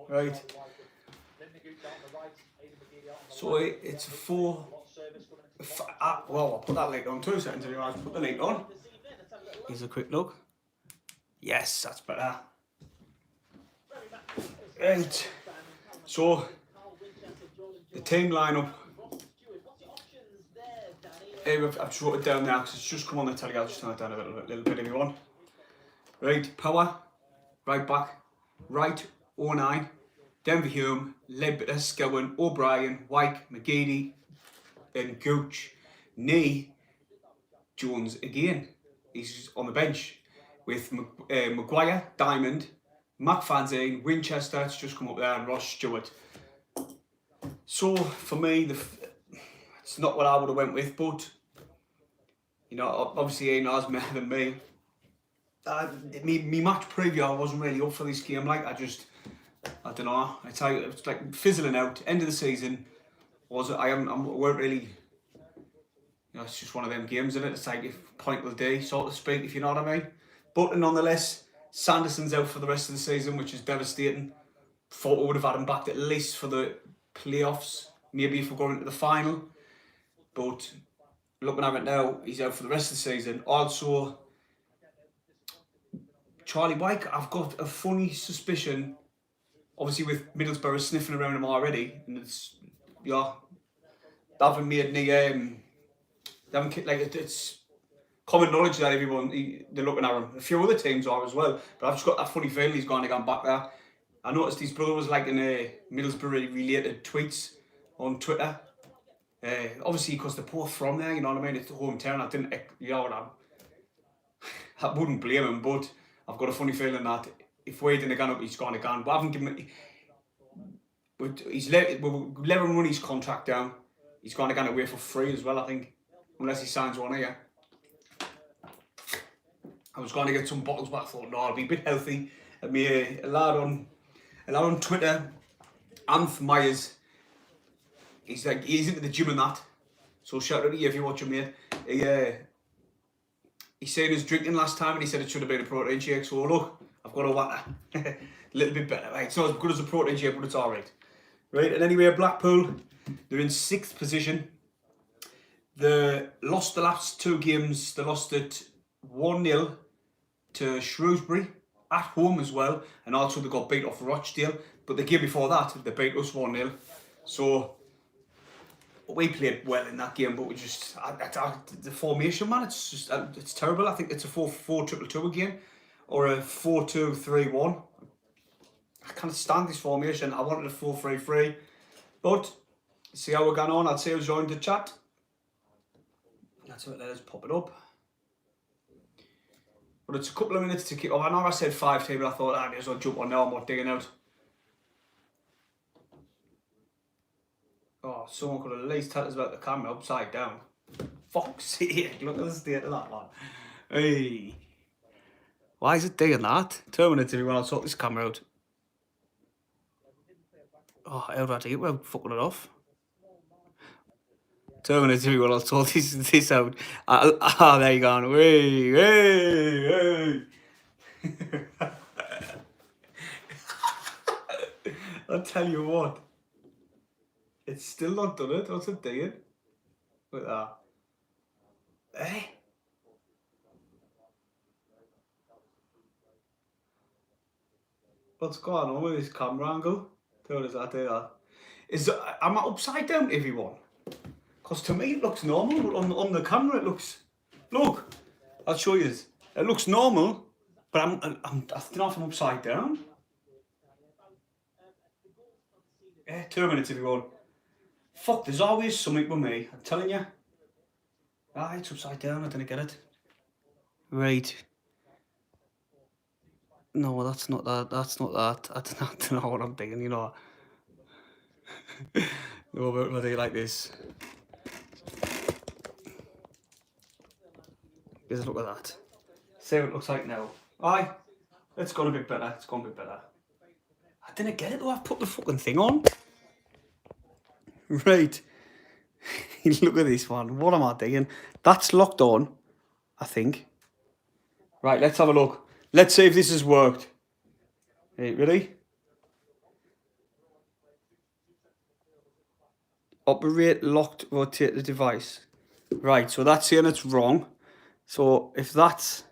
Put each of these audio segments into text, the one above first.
Right. So it's 4. Well, I'll put that light on 2 seconds anyway. I'll put the light on. Here's a quick look. Yes, that's better. Right. So the team lineup. I've just wrote it down now because it's just come on the telly. I'll just turn it down a little bit if you want. Right, Power, right back, right, 09, Denver Hume, Ledbetter, Scowen, O'Brien, Wyke, McGeady, and Gooch. Knee, Jones again. He's on the bench with Maguire, Diamond, McFadzean, Winchester, it's just come up there, and Ross Stewart. So for me, it's not what I would have went with, but you know, obviously Ian has better than me. Me match preview, I wasn't really up for this game. Like I don't know. I tell you, it's like fizzling out. End of the season. I weren't really. You know, it's just one of them games, isn't it? It's like point of the day, so to speak, if you know what I mean. But nonetheless, Sanderson's out for the rest of the season, which is devastating. Thought we would have had him back at least for the playoffs, maybe if we're going into the final. But looking at it now, he's out for the rest of the season. Also, Charlie Wyke, I've got a funny suspicion, obviously with Middlesbrough sniffing around him already, and it's, yeah, they haven't made any, they haven't, like, it's common knowledge that they're looking at him. A few other teams are as well, but I've just got that funny feeling he's going to go back there. I noticed his brother was like in Middlesbrough related tweets on Twitter. Obviously because they're both from there, you know what I mean? It's the hometown. I wouldn't blame him, but I've got a funny feeling that if Wade didn't gone up, he's gone again. We haven't given him. We'll let him run his contract down. He's going to go away for free as well, I think, unless he signs one here. I was going to get some bottles, but I thought no, I'll be a bit healthy. And me, a lad on Twitter, Anth Myers. He's into the gym and that. So shout out to you if you watch him, mate. He said he was drinking last time and he said it should have been a protein shake. So look, I've got a water. A little bit better. Right, it's not as good as a protein shake, but it's alright. Right, and anyway, Blackpool, they're in 6th position. They lost the last 2 games. They lost it 1-0 to Shrewsbury at home as well. And also they got beat off Rochdale. But the game before that, they beat us 1-0. So we played well in that game, but we just the formation, man, it's terrible. I think it's a 4-4-2-2 again, or a 4-2-3-1. I can't stand this formation. I wanted a 4-3-3, but see how we're going on. I'd say I was joined the chat. That's it. Let's pop it up. But it's a couple of minutes to kick off. I know I said 5 table. I thought I may as well jump on now. I'm not digging out. Oh, someone could at least tell us about the camera upside down. Fuck's sake, look at the state of that, man. Hey. Why is it doing that? 2 minutes if you want to sort this camera out. Oh, how do I do it without fucking it off? 2 minutes if you want to sort this out. There you go. Hey. I'll tell you what. It's still not done it. What's it doing? Look at that. Eh? What's going on with this camera angle? How does that do that? Am I upside down, everyone? Because to me it looks normal, but on the camera it looks... Look, I'll show you this. It looks normal, but I don't know if I'm upside down. 2 minutes, everyone. Fuck, there's always something with me, I'm telling you. Ah, it's upside down, I didn't get it. Right. No, that's not that, that's not that. I don't know what I'm thinking, you know. No, but whether you like this. Just look at that. See what it looks like now. Aye, it's gone a bit better, it's gone a bit better. I didn't get it though, I've put the fucking thing on. Right. Look at this one. What am I doing? That's locked on, I think. Right, let's have a look. Let's see if this has worked. Hey, ready? Operate locked rotate the device. Right, so that's saying it's wrong. So if that's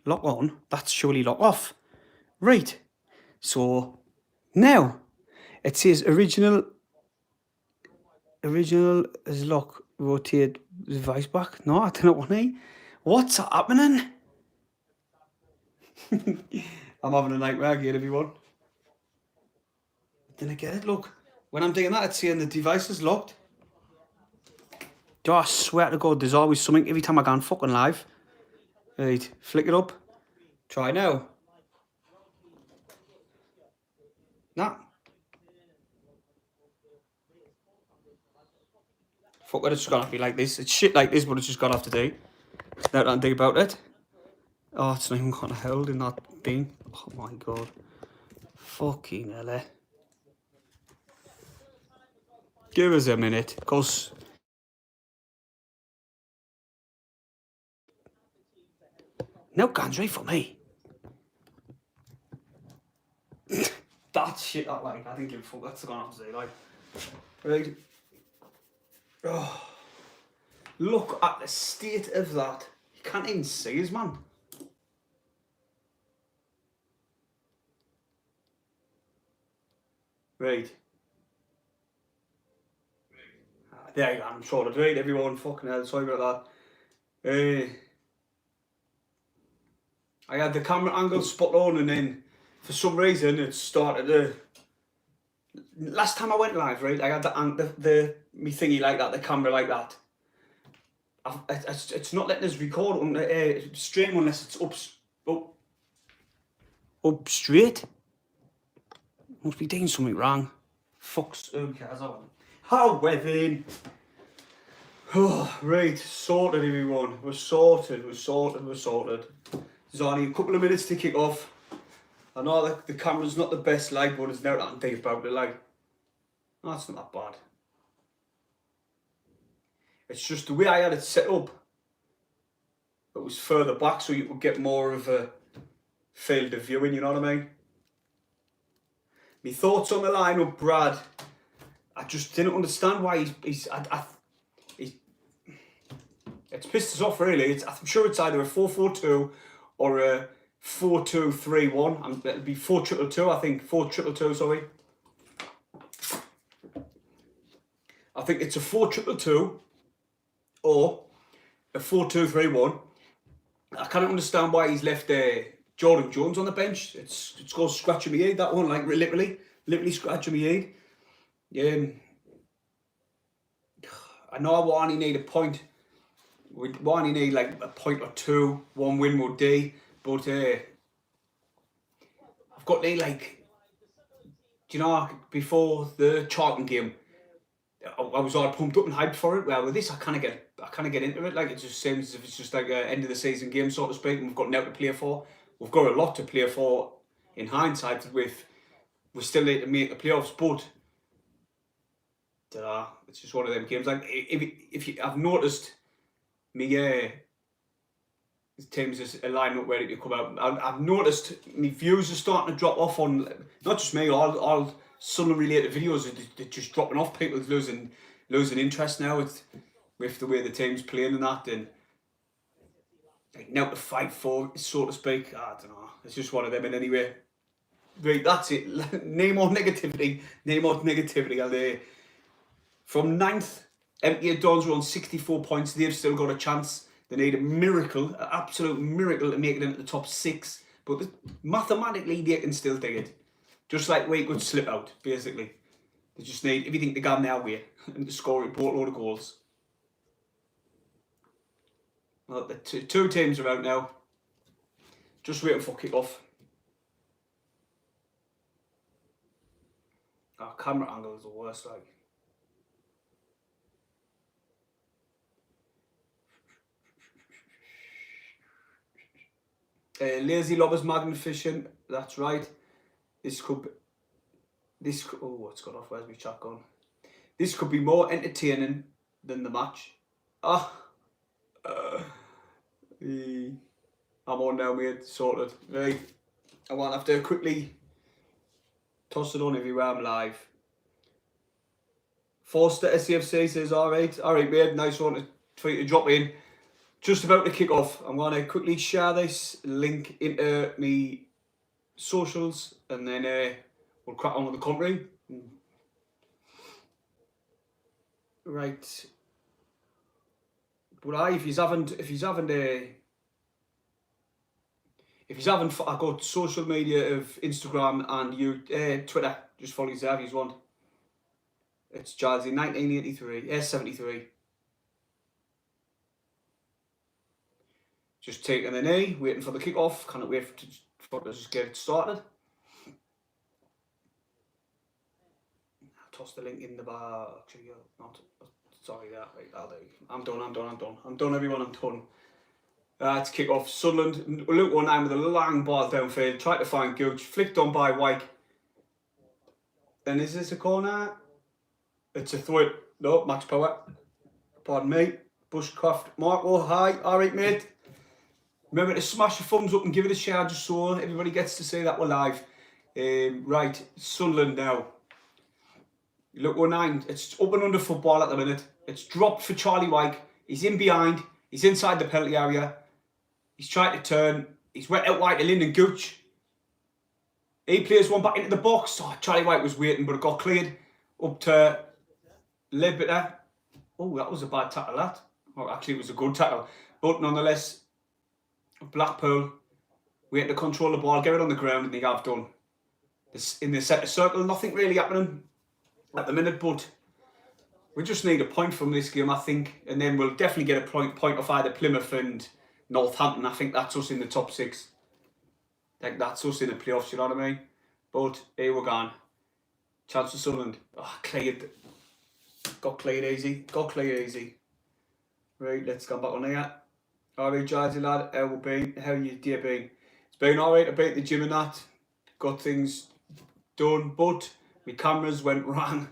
lock on, that's surely lock off. Right. So now it says original is lock, rotate the device back. No, I don't want to. What's happening? I'm having a nightmare here, everyone. Didn't I get it? Look, when I'm doing that, it's saying the device is locked. Oh, I swear to God, there's always something every time I go on fucking live. Right, flick it up. Try now. Nah. Fuck it, it's gonna be like this. It's shit like this, but it's just gonna have to do. Now that I think about it. Oh, it's not even gonna hold in that thing. Oh my God. Fucking hell, eh? Give us a minute, cause no guns right for me. That shit, I like. I didn't give a fuck. That's gonna have to say, like, right. Oh, look at the state of that. You can't even see us, man. Right. There you go. I'm sure right, everyone. Fucking hell. Sorry about that. I had the camera angle spot on, and then for some reason it started to. Last time I went live, right, I had the me thingy like that, the camera like that. It's not letting us record on stream unless it's up straight. Must be doing something wrong. Fuck's who cares? How wedding? Oh, right, sorted, everyone. We're sorted. There's only a couple of minutes to kick off. I know that the camera's not the best, like, but it's now that I'm thinking about it, like, no, it's not that bad. It's just the way I had it set up. It was further back, so you could get more of a field of viewing. You know what I mean? My thoughts on the lineup, Brad. I just didn't understand why he's it's pissed us off, really. I'm sure it's either a 4-4-2 or a 4-2-3-1. It'll be 4-2-2, I think. 4-2-2, sorry. I think it's a 4-2-2 or a 4-2-3-1. I can't understand why he's left Jordan Jones on the bench. It's going scratching my head, that one, like literally scratching my head. I know I only need a point. We only need like a point or two. One win would do. But I've got to like, do you know, before the Charlton game, I was all pumped up and hyped for it. Well, with this, I kind of get into it. Like, it just seems as if it's just like an end of the season game, so to speak. And we've got now to play for. We've got a lot to play for. In hindsight, we still need to make the playoffs, but it's just one of them games. Like, if you, I've noticed me teams is a lineup ready to come out. I've noticed my views are starting to drop off on, not just me, all Sunderland related videos are just dropping off. People losing interest now with the way the team's playing and that, and like now to fight for, so to speak. I don't know. It's just one of them. And anyway, right, that's it. No more negativity. I'll from 9th, empty Dons are on 64 points. They've still got a chance. They need a miracle, an absolute miracle, to make it into the top 6. But mathematically, they can still do it. Just like we could slip out, basically. They just need everything to go their way and to score a boatload of goals. Well, the two teams are out now. Just waiting for kick-off. Our camera angle is the worst, like. Lazy Lobbers Magnificent, that's right. Oh, it's got off. Where's my chat gone? This could be more entertaining than the match. I'm on now, mate. Sorted. Right. I won't have to quickly toss it on everywhere I'm live. Forster SCFC says, alright, mate, nice one for you to drop in. Just about to kick off. I'm going to quickly share this link into me socials and then we'll crack on with the country. Right. But if he's having, I got social media of Instagram and Twitter. Just follow yourself if you want. It's GILESY 1983, 73. Just taking the knee, waiting for the kick-off. Can't wait for to just get it started. I'll toss the link in the bar. Actually, not. Sorry, yeah, right, I'll do. I'm done, everyone, I'm done. It's kick-off. Sunderland, Luke 19 with a long ball downfield. Tried to find Gooch. Flicked on by White. Then is this a corner? It's a throw. No, Max Power. Pardon me. Bushcraft. Marco, hi. Alright, mate. Remember to smash your thumbs up and give it a share just so everybody gets to see that we're live. Right, Sunderland now. Look, 19. It's up and under football at the minute. It's dropped for Charlie White. He's in behind. He's inside the penalty area. He's trying to turn. He's went out wide to Lyndon Gooch. He plays one back into the box. Oh, Charlie White was waiting, but it got cleared up to Ledbetter. Oh, that was a bad tackle, that. Oh, actually, it was a good tackle. But nonetheless, Blackpool waiting to control the ball, get it on the ground, and they have done. In the centre circle, nothing really happening at the minute, but we just need a point from this game, I think, and then we'll definitely get a point off either Plymouth and Northampton. I think that's us in the top 6. Like, that's us in the playoffs, you know what I mean? But here we're going. Chance for Sunderland. Oh, cleared. Got cleared easy. Right, let's go back on here. Alright, GILESY lad, how you day been? It's been alright. I beat the gym and that. Got things done, but my cameras went wrong.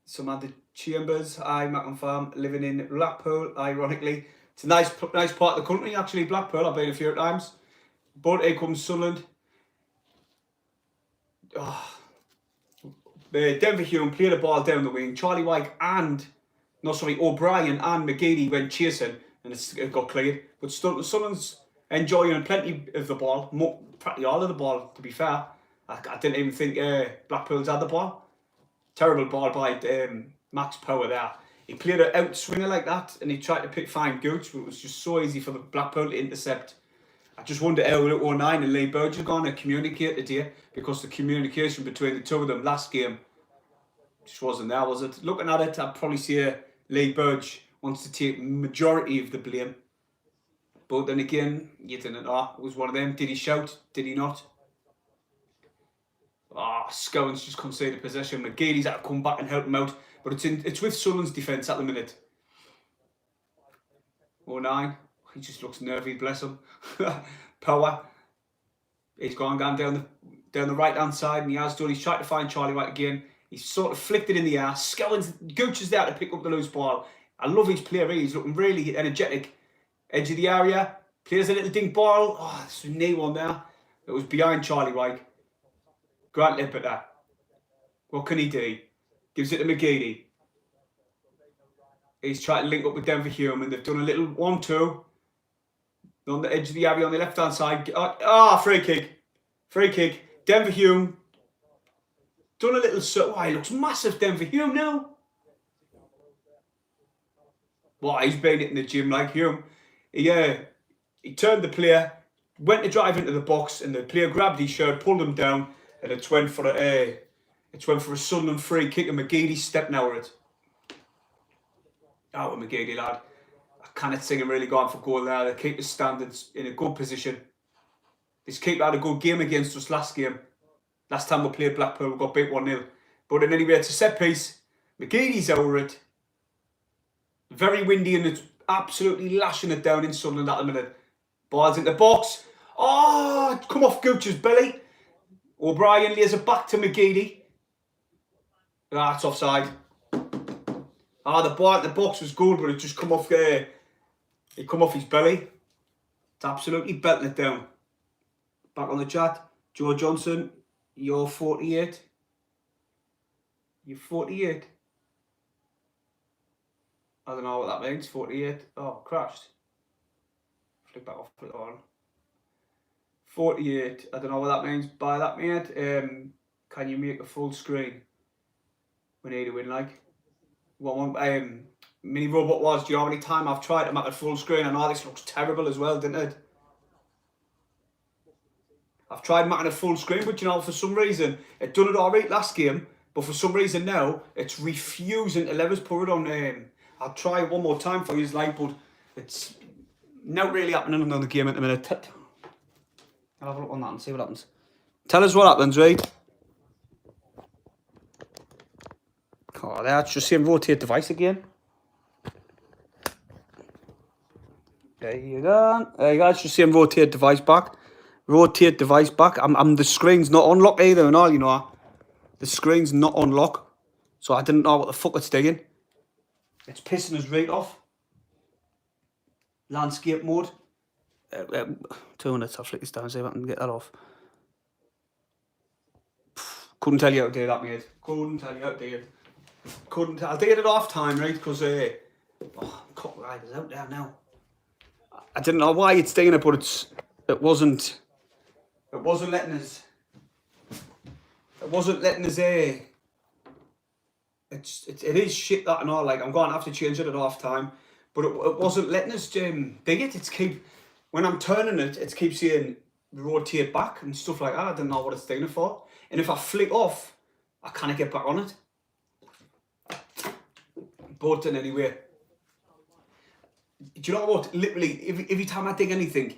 Samantha Chambers, hi, Mac and Farm, living in Blackpool, ironically. It's a nice part of the country, actually, Blackpool. I've been a few times. But here comes Sunderland. Oh. Denver Hume played the ball down the wing. Charlie White O'Brien and McGeady went chasing and it got cleared. But Sunderland's enjoying plenty of the ball, practically all of the ball, to be fair. I didn't even think Blackpool's had the ball. Terrible ball by Max Power there. He played an out swinger like that and he tried to find Gooch, but it was just so easy for the Blackpool to intercept. I just wonder how 09 and Lee Burge are going to communicate today, because the communication between the two of them last game just wasn't there, was it? Looking at it, I'd probably say Lee Burge wants to take majority of the blame. But then again, you didn't know. It was one of them. Did he shout? Did he not? Scowen's just conceded possession. McGeady's had to come back and help him out. But it's with Sunderland's defence at the minute. 09. He just looks nervy, bless him. Power. He's gone down the right-hand side, and he has done. He's tried to find Charlie White again. He's sort of flicked it in the air. Gooch is there to pick up the loose ball. I love his play. He's looking really energetic. Edge of the area. Plays a little dink ball. Oh, there's a knee one there. It was behind Charlie White. Grant Ledbetter. What can he do? Gives it to McGeady. He's trying to link up with Denver Hume, and they've done a little 1-2. On the edge of the area on the left-hand side. Free kick. Denver Hume. Done a little... he looks massive, Denver Hume, now. He's been in the gym like Hume. He turned the player, went to drive into the box, and the player grabbed his shirt, pulled him down, and it went for a Sunderland free kick, and McGeady stepped over it. Out with McGeady, lad. I cannot see him really going for goal there. The keeper's standing in a good position. This keeper had a good game against us last game. Last time we played Blackpool, we got beat 1-0. But in any way, it's a set piece. McGeady's over it. Very windy, and it's absolutely lashing it down in Sunderland at the minute. Ball's in the box. Come off Gooch's belly. O'Brien lays it back to McGeady. It's offside. The ball in the box was good, but it just come off there. It come off his belly. It's absolutely belting it down. Back on the chat. Joe Johnson, you're 48. You're 48. I don't know what that means, 48. Oh, crashed. Flick that off, put it on. 48, I don't know what that means. By that, mate, can you make a full screen? We need to win, like. Mini robot was, do you know how many times I've tried to make a full screen? I know this looks terrible as well, didn't it? I've tried making a full screen, but you know, for some reason, it done it alright last game, but for some reason now, it's refusing to let us put it on. I'll try one more time for you, like, but it's not really happening in another game at the minute. I'll have a look on that and see what happens. Tell us what happens, right? Oh, that's just saying rotate device again. There you go. There you go. It's just saying rotate device back. Rotate device back. The screen's not unlocked either and all, you know. The screen's not unlocked. So I didn't know what the fuck it's doing. It's pissing us right off. Landscape mode. 2 minutes, I'll flick this down, see if I can get that off. Couldn't tell you how to do that, mate. Couldn't tell you how to do it. I did it off time, right? Because a couple of riders out there now. I didn't know why it's doing it, but it wasn't letting us. It wasn't letting us. It is shit that and all. Like, I'm going to have to change it at half time, but it wasn't letting us dig it. It's when I'm turning it, it keeps saying rotate back and stuff like that. I don't know what it's doing it for. And if I flick off, I can't get back on it. But in any way, do you know what? Literally, every time I dig anything,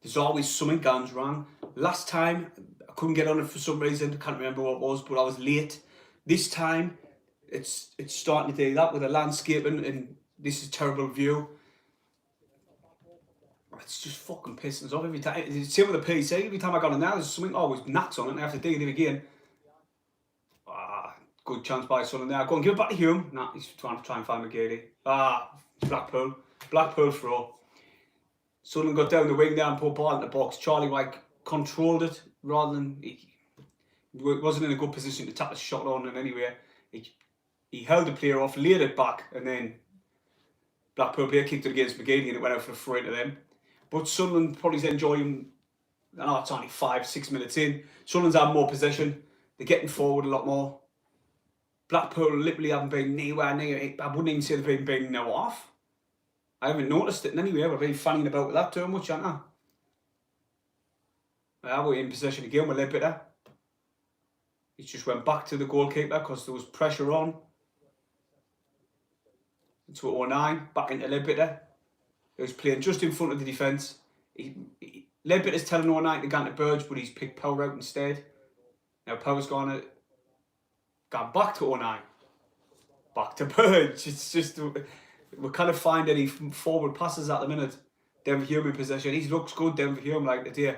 there's always something going wrong. Last time, I couldn't get on it for some reason. I can't remember what it was, but I was late. This time, it's starting to do that with the landscaping, and this is a terrible view. It's just fucking pissing us off every time. It's the same with the PC. Every time I got on there, there's something always nuts on it, and I have to dig it again. Good chance by Sunderland there. Go and give it back to Hume. Nah, he's trying to find McGeady. Blackpool. Blackpool throw. Sunderland got down the wing there and put ball in the box. Charlie White controlled it rather than he wasn't in a good position to tap a shot on in anyway. He held the player off, laid it back, and then Blackpool player kicked it against McGeady and it went out for a throw to them. But Sunderland probably enjoying. I know it's only 5-6 minutes in. Sunderland's had more possession. They're getting forward a lot more. Blackpool literally haven't been anywhere near it. I wouldn't even say they've been now off. I haven't noticed it in any way. We've been fanning about with that too much, haven't I? We're in possession again with Ledbetter. He just went back to the goalkeeper because there was pressure on. To 09, back into Ledbetter. He was playing just in front of the defence. Ledbetter's telling 09 to go to Burge, but he's picked Power out instead. Now Power's gone back to 09. Back to Burge. It's just, we can't find any forward passes at the minute. Denver Hume in possession. He looks good, Denver Hume, like today.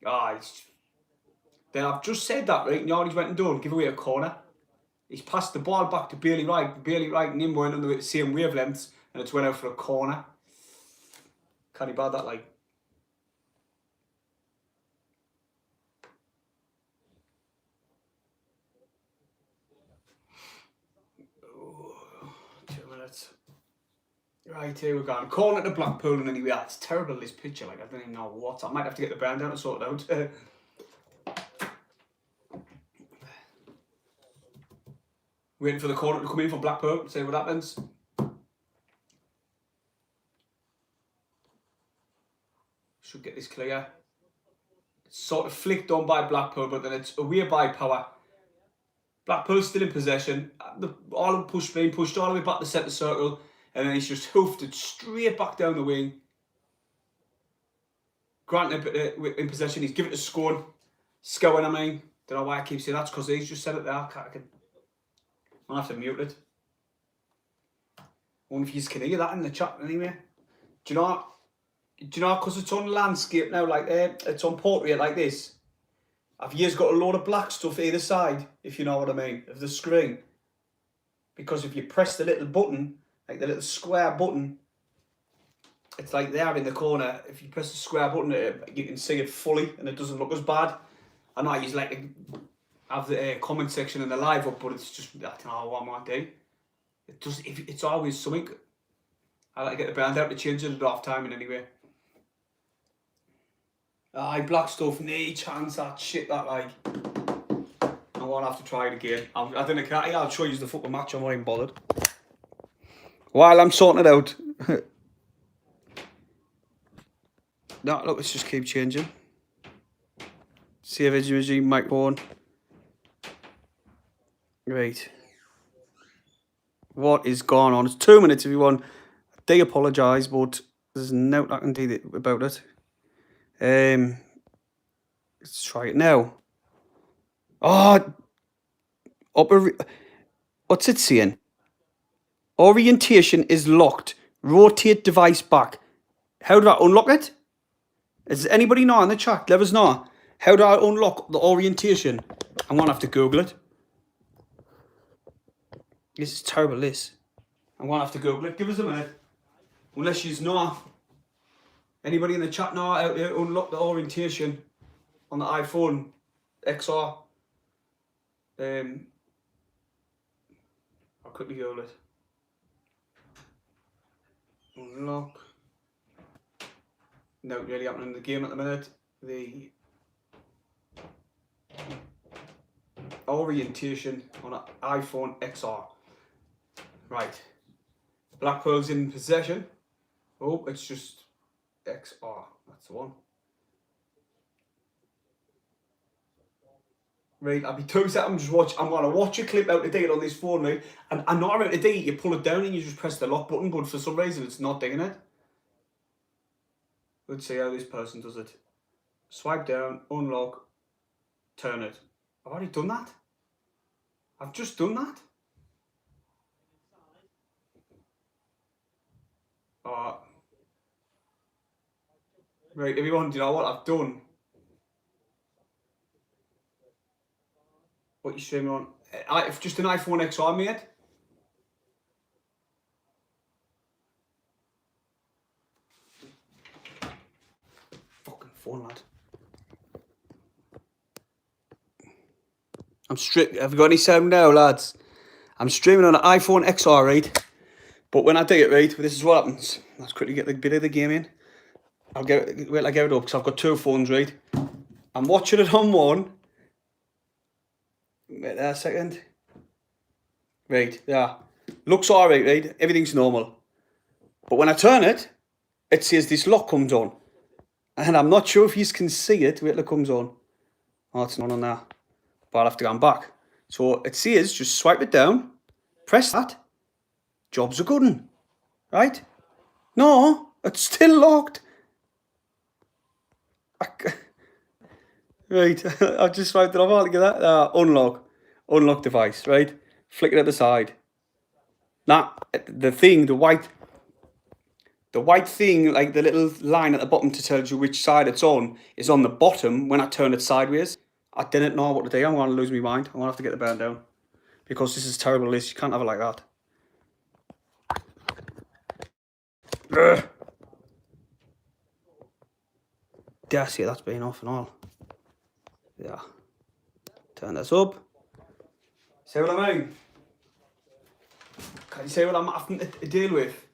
Then I've just said that, right? And all he's went and done, give away a corner. He's passed the ball back to Bailey Wright. Bailey Wright and him weren't on the same wavelengths, and it's went out for a corner. Can't he bad that, like? Right, here we're going. Calling it the Blackpool, and anyway, it's terrible, this picture. Like, I don't even know what. I might have to get the brand down and sort it out. Waiting for the corner to come in for Blackpool, see what happens. Should get this clear. It's sort of flicked on by Blackpool, but then it's away by Power. Blackpool's still in possession. All being pushed all the way back to the centre circle. And then he's just hoofed it straight back down the wing. Grant in possession. He's given it to Scone. Scowen, I mean. Don't know why I keep saying that. It's because he's just said it there. I'll have to mute it. I wonder if you can hear that in the chat anyway. Do you know because it's on landscape now, like it's on portrait like this. I've just got a load of black stuff either side, if you know what I mean, of the screen. Because if you press the little button, like the little square button, it's like there in the corner. If you press the square button, you can see it fully and it doesn't look as bad. I know I use like have the comment section and the live up, but it's just, I don't know what I might do. It's always something. I like to get the band out to change it at half time in any way. Aye, black stuff, knee, chance, that shit, that like. I won't have to try it again. I don't know, I'll show you the football match, I'm not even bothered. While I'm sorting it out. No, look, let's just keep changing. Save edge regime, microphone. Right. What is going on? It's 2 minutes, everyone. I do apologise, but there's nothing I can do about it. Let's try it now. Oh, what's it saying? Orientation is locked. Rotate device back. How do I unlock it? Does anybody know in the chat? Let us know. How do I unlock the orientation? I'm going to have to Google it. This is terrible, this. I'm going to have to Google it. Give us a minute. Unless you know. Anybody in the chat know how to unlock the orientation on the iPhone XR? I'll quickly Google it. Unlock. No, really happening in the game at the minute. The orientation on an iPhone XR. Right. Blackpool's in possession. Oh, it's just XR. That's the one. Right, I'll be 2 seconds. Just watch. I'm gonna watch a clip out to date on this phone, right? And I know out to date you pull it down and you just press the lock button, but for some reason it's not doing it. Let's see how this person does it. Swipe down, unlock, turn it. I've already done that. I've just done that. Right, everyone, do you know what I've done? What you streaming on? Just an iPhone XR, mate. Fucking phone, lad. Have you got any sound now, lads? I'm streaming on an iPhone XR, right? But when I do it, right, this is what happens. Let's quickly get the bit of the game in. Wait till I get it up, because I've got 2 phones, right? I'm watching it on one. Wait there a second. Right, yeah. Looks alright, right? Everything's normal. But when I turn it, it says this lock comes on. And I'm not sure if you can see it. Wait till it comes on. Oh, it's not on there. But I'll have to go back. So it says, just swipe it down. Press that. Job's a good one. Right? No, it's still locked. Right, I've just swiped it off. I'll get that. Unlock device, right? Flick it at the side. Nah, the white thing, like the little line at the bottom to tell you which side it's on, is on the bottom when I turn it sideways. I didn't know what to do. I'm going to lose my mind. I'm going to have to get the burn down. Because this is terrible, this. You can't have it like that. Ugh. Yeah, see, that's been off and all. Yeah. Turn this up. See what I mean? Can you see what I'm having to deal with?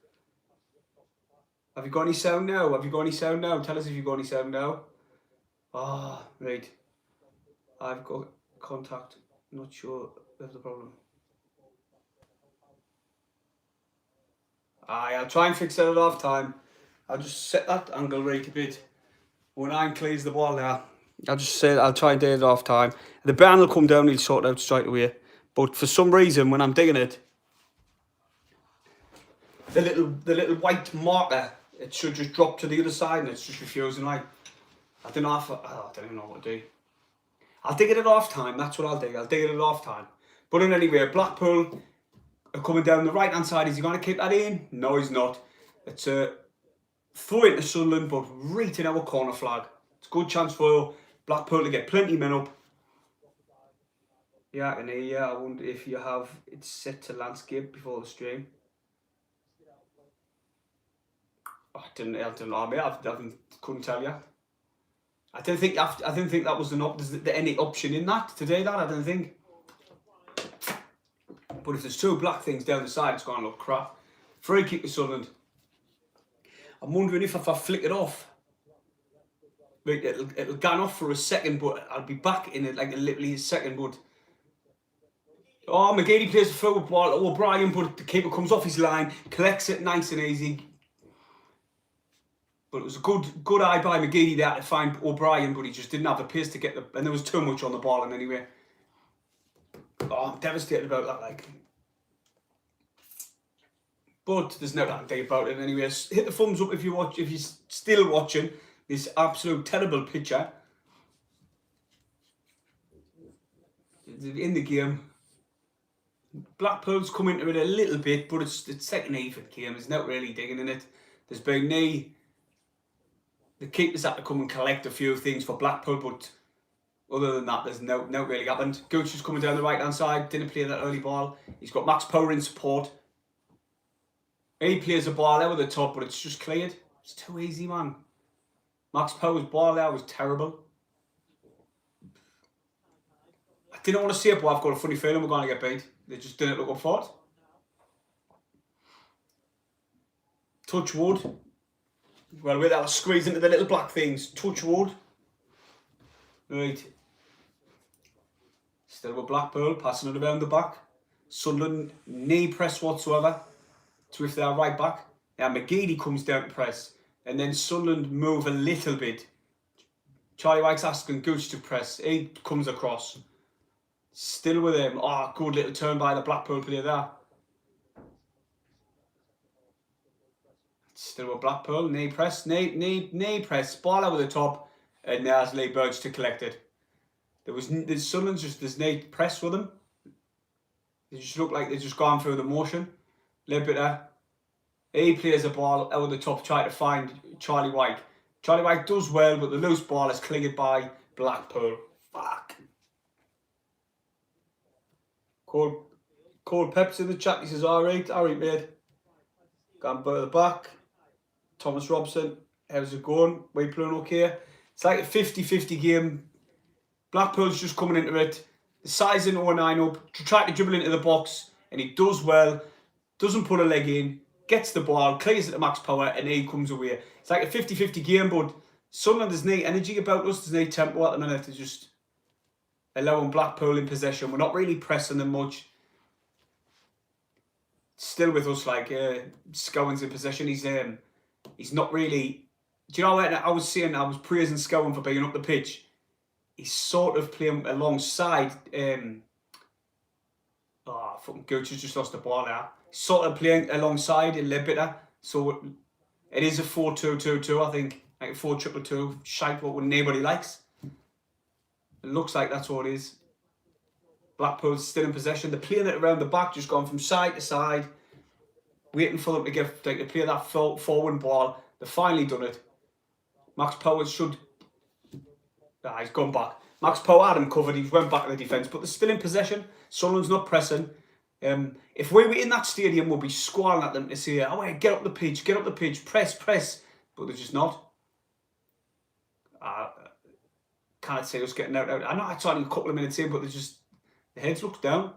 Have you got any sound now? Tell us if you've got any sound now. Ah, right. I've got contact. Not sure that's the problem. Aye, I'll try and fix it at half time. I'll just set that angle right a bit. When I'm clears the ball now, I'll try and do it at half time. The band will come down, he'll sort it out straight away. But for some reason, when I'm digging it, the little white marker, it should just drop to the other side and it's just refusing. Like, I don't know I don't even know what to do. I'll dig it at half time. That's what I'll dig. I'll dig it at half time. But in any way, Blackpool are coming down the right hand side. Is he going to keep that in? No, he's not. It's a throw into Sunderland, but right in our corner flag. It's a good chance for Blackpool to get plenty of men up. Yeah, I can hear you. I wonder if you have it set to landscape before the stream. I didn't know, mate. I couldn't tell you. I didn't think that was any option in that to do that. I didn't think. But if there's two black things down the side, it's going to look crap. Free kick to Sunderland. I'm wondering if I flick it off, it'll go off for a second, but I'll be back in it like literally a second. But McGeady plays the forward ball. O'Brien, but the keeper comes off his line, collects it nice and easy. But it was a good eye by McGeady there to find O'Brien, but he just didn't have the pace to get and there was too much on the ball. And anyway, I'm devastated about that. Like. But there's no that day about it anyway. Hit the thumbs up if you're still watching this absolute terrible picture. In the game. Blackpool's come into it a little bit, but it's second even game. There's not really digging in it. There's been the keepers had to come and collect a few things for Blackpool, but other than that, there's no really happened. Gooch is coming down the right hand side, didn't play that early ball. He's got Max Power in support. He plays a ball out of the top, but it's just cleared. It's too easy, man. Max Power's ball there was terrible. I didn't want to see it, but I've got a funny feeling we're going to get beat. They just didn't look up for it. Touch wood. Well, with that, squeeze into the little black things. Touch wood. Right. Still with Blackpool, passing it around the back. Sunderland, knee press whatsoever. So if they're right back, now McGeady comes down to press, and then Sunderland move a little bit. Charlie White's asking Gooch to press. He comes across. Still with him. Good little turn by the Blackpool player there. Still with Blackpool. Knee press. Knee press. Ball over the top, and there's Lee Burge to collect it. There's Sunderland's there's knee press with them. They just look like they've just gone through the motion. Little bit there. He plays a ball out of the top, trying to find Charlie White. Charlie White does well, but the loose ball is cleared by Blackpool. Fuck. Cole Peps in the chat. He says, alright, mate. Gone by the back. Thomas Robson, how's it going? We playing okay? It's like a 50-50 game. Blackpool's just coming into it. The size in 09 up, trying to dribble into the box, and he does well. Doesn't put a leg in, gets the ball, clears it to Max Power, and he comes away. It's like a 50-50 game, but Sunderland, there's no energy about us, there's no tempo at the minute. They're just allowing Blackpool in possession. We're not really pressing them much. Still with us, like, Scowen's in possession. He's not really... Do you know what I was saying? I was praising Scowen for being up the pitch. He's sort of playing alongside... fucking Gooch has just lost the ball there. Sort of playing alongside a little bit there. So it is a 4-2-2-2, I think. Like a 4-2-2. Shite what nobody likes. It looks like that's what it is. Blackpool's still in possession. They're playing it around the back, just going from side to side. Waiting for them to play that forward ball. They've finally done it. Max Power should... he's gone back. Max Power had him covered. He's went back to the defence, but they're still in possession. Sunderland's not pressing. If we were in that stadium, we'd be squalling at them to say, "Oh, wait, get up the pitch, press." But they're just not. Can't say us getting out. I know it's only a couple of minutes in, but they're just... The heads looks down.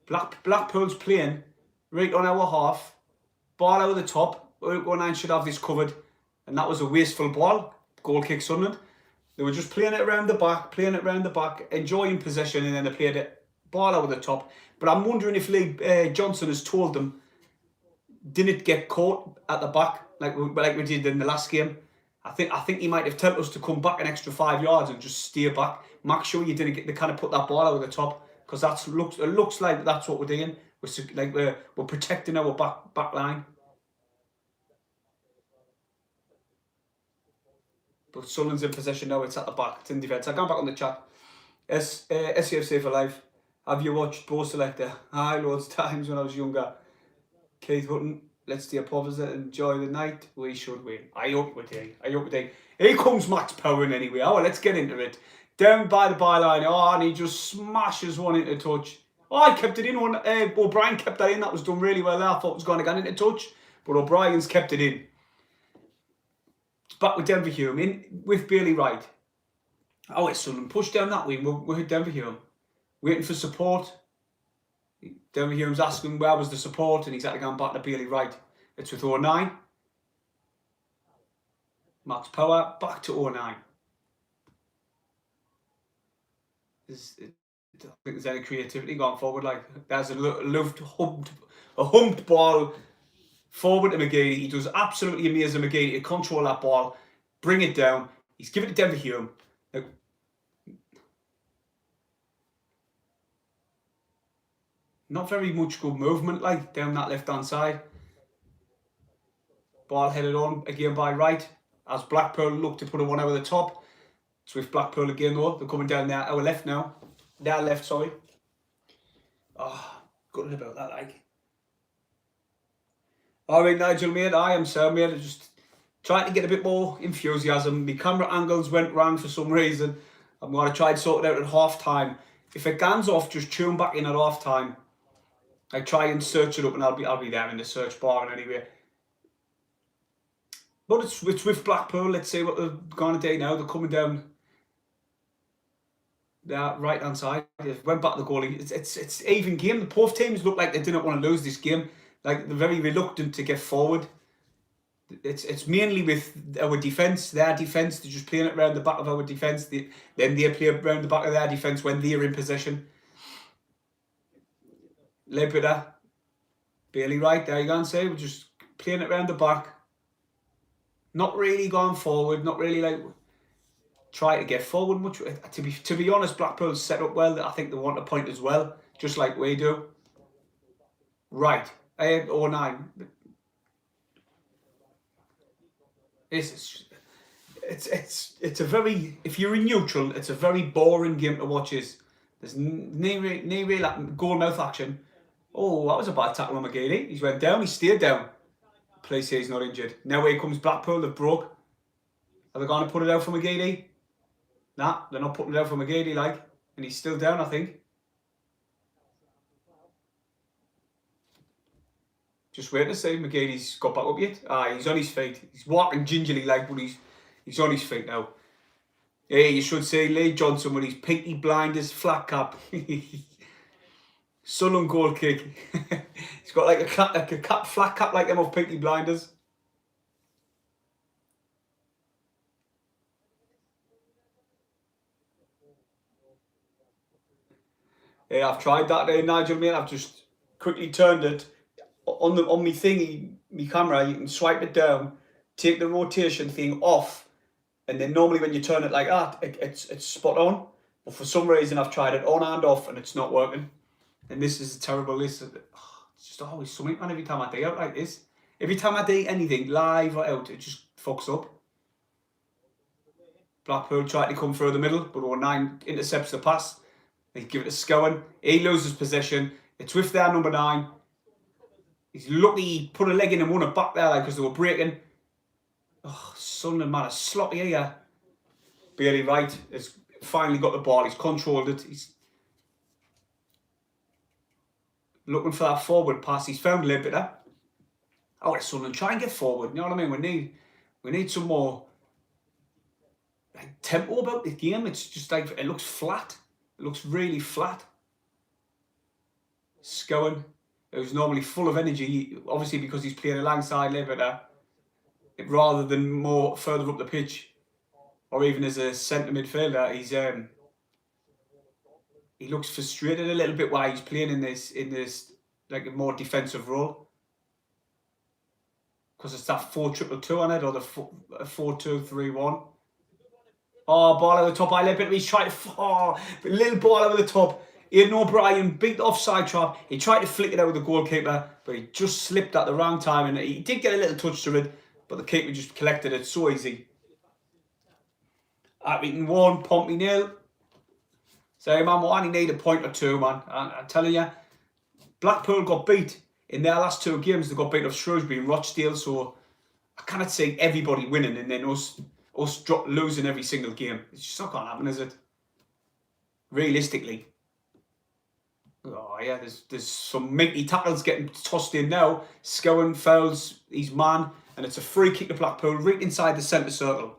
Blackpool's playing right on our half. Ball out of the top. 09 should have this covered. And that was a wasteful ball. Goal kick Sunderland. They were just playing it around the back, enjoying possession, and then they played it ball out of the top. But I'm wondering if Lee Johnson has told them, didn't get caught at the back like we did in the last game. I think he might have told us to come back an extra 5 yards and just steer back. Make sure you didn't get the kind of put that ball out of the top, because it looks like that's what we're doing. We're protecting our back line. But Sunderland's in possession now. It's at the back. It's in defence. I'll go back on the chat. SCFC for life. Have you watched Pro Selector? Aye, loads of times when I was younger. Keith Hutton. Let's do a opposite. Enjoy the night. We should win. I hope we do. Here comes Max Power anyway. Oh, let's get into it. Down by the byline. Oh, and he just smashes one into touch. Oh, I kept it in. O'Brien kept that in. That was done really well there. I thought it was going to get into touch. But O'Brien's kept it in. It's back with Denver Hume in with Bailey Wright. Oh, it's Sunderland push down that wing. We're Denver Hume waiting for support. Denver Hume's asking where was the support, and he's had to go back to Bailey Wright. It's with 09. Max Power back to 09. I don't think there's any creativity going forward. Like there's a humped ball forward to McGeady. He does absolutely amazing McGeady to control that ball, bring it down. He's given it to Denver Hume. Now, not very much good movement like down that left hand side. Ball headed on again by Wright as Blackpool look to put a one over the top. It's with Blackpool again though. They're coming down there our left now. Their left, sorry. Oh, gutted about that like. Alright Nigel mate, I am so mate. I just trying to get a bit more enthusiasm. My camera angles went wrong for some reason. I'm going to try and sort it out at half time. If it guns off, just tune back in at half time. I try and search it up and I'll be there in the search bar and anyway. But it's with Blackpool. Let's see what they're going to do now. They're coming down their right hand side. They went back to the goalie. It's even game. The both teams look like they didn't want to lose this game. Like they're very reluctant to get forward. It's mainly with our defence, their defence. They're just playing it around the back of our defence. Then they play around the back of their defence when they're in possession. Lepida, Bailey Wright, there you go and say, we're just playing it around the back. Not really going forward, not really like try to get forward much. To be honest, Blackpool's set up well. I think they want a point as well, just like we do. Right, 09. It's a very, if you're in neutral, it's a very boring game to watch. There's no real goal mouth action. Oh, that was a bad tackle on McGeady. He's went down, he stayed down. Please say he's not injured. Now here comes Blackpool, they've broke. Are they going to put it out for McGeady? Nah, they're not putting it out for McGeady, like. And he's still down, I think. Just waiting to see. McGeady's got back up yet. He's on his feet. He's walking gingerly, like, but he's on his feet now. Hey, you should say Lee Johnson with his Peaky Blinders flat cap. Sunderland goal kick. He's got like a cap, flat cap like them of Peaky Blinders. Yeah, I've tried that there, Nigel, mate. I've just quickly turned it on my thingy, my camera. You can swipe it down, take the rotation thing off, and then normally when you turn it like that, it's spot on. But for some reason, I've tried it on and off, and it's not working. And this is a terrible list. It's just always something, man. Every time I do out like this, every time I do anything live or out, it just fucks up. Blackpool tried to come through the middle, but 09 intercepts the pass. They give it to Scowen. He loses possession. It's with their number 9. He's lucky he put a leg in and won it back there, like, because they were breaking. Oh, Sunderland, man, a sloppy here. Bailey Wright has finally got the ball. He's controlled it. He's looking for that forward pass. He's found a little bit there. Oh, it's Sunderland. Try and get forward. You know what I mean? We need some more like tempo about this game. It's just like it looks flat. It looks really flat. Scowen, who's normally full of energy, obviously because he's playing alongside Lepida, rather than more further up the pitch, or even as a centre midfielder, he looks frustrated a little bit while he's playing in this like a more defensive role, because it's that 4-2-2 on it, or the 4-2-3-1. Oh, ball over the top. I let it. He's trying to. Oh, a little ball over the top. Aidan O'Brien beat the offside trap. He tried to flick it out with the goalkeeper, but he just slipped at the wrong time, and he did get a little touch to it, but the keeper just collected it so easy. Accrington 1, Pompey 0. So, man, we only need a point or two, man. I'm telling you, Blackpool got beat in their last 2 games. They got beat off Shrewsbury and Rochdale, so I cannot say everybody winning and then us losing every single game. It's just not going to happen, is it? Realistically. Oh, yeah, there's some meaty tackles getting tossed in now. Scowen fouls his man, and it's a free kick to Blackpool, right inside the centre circle.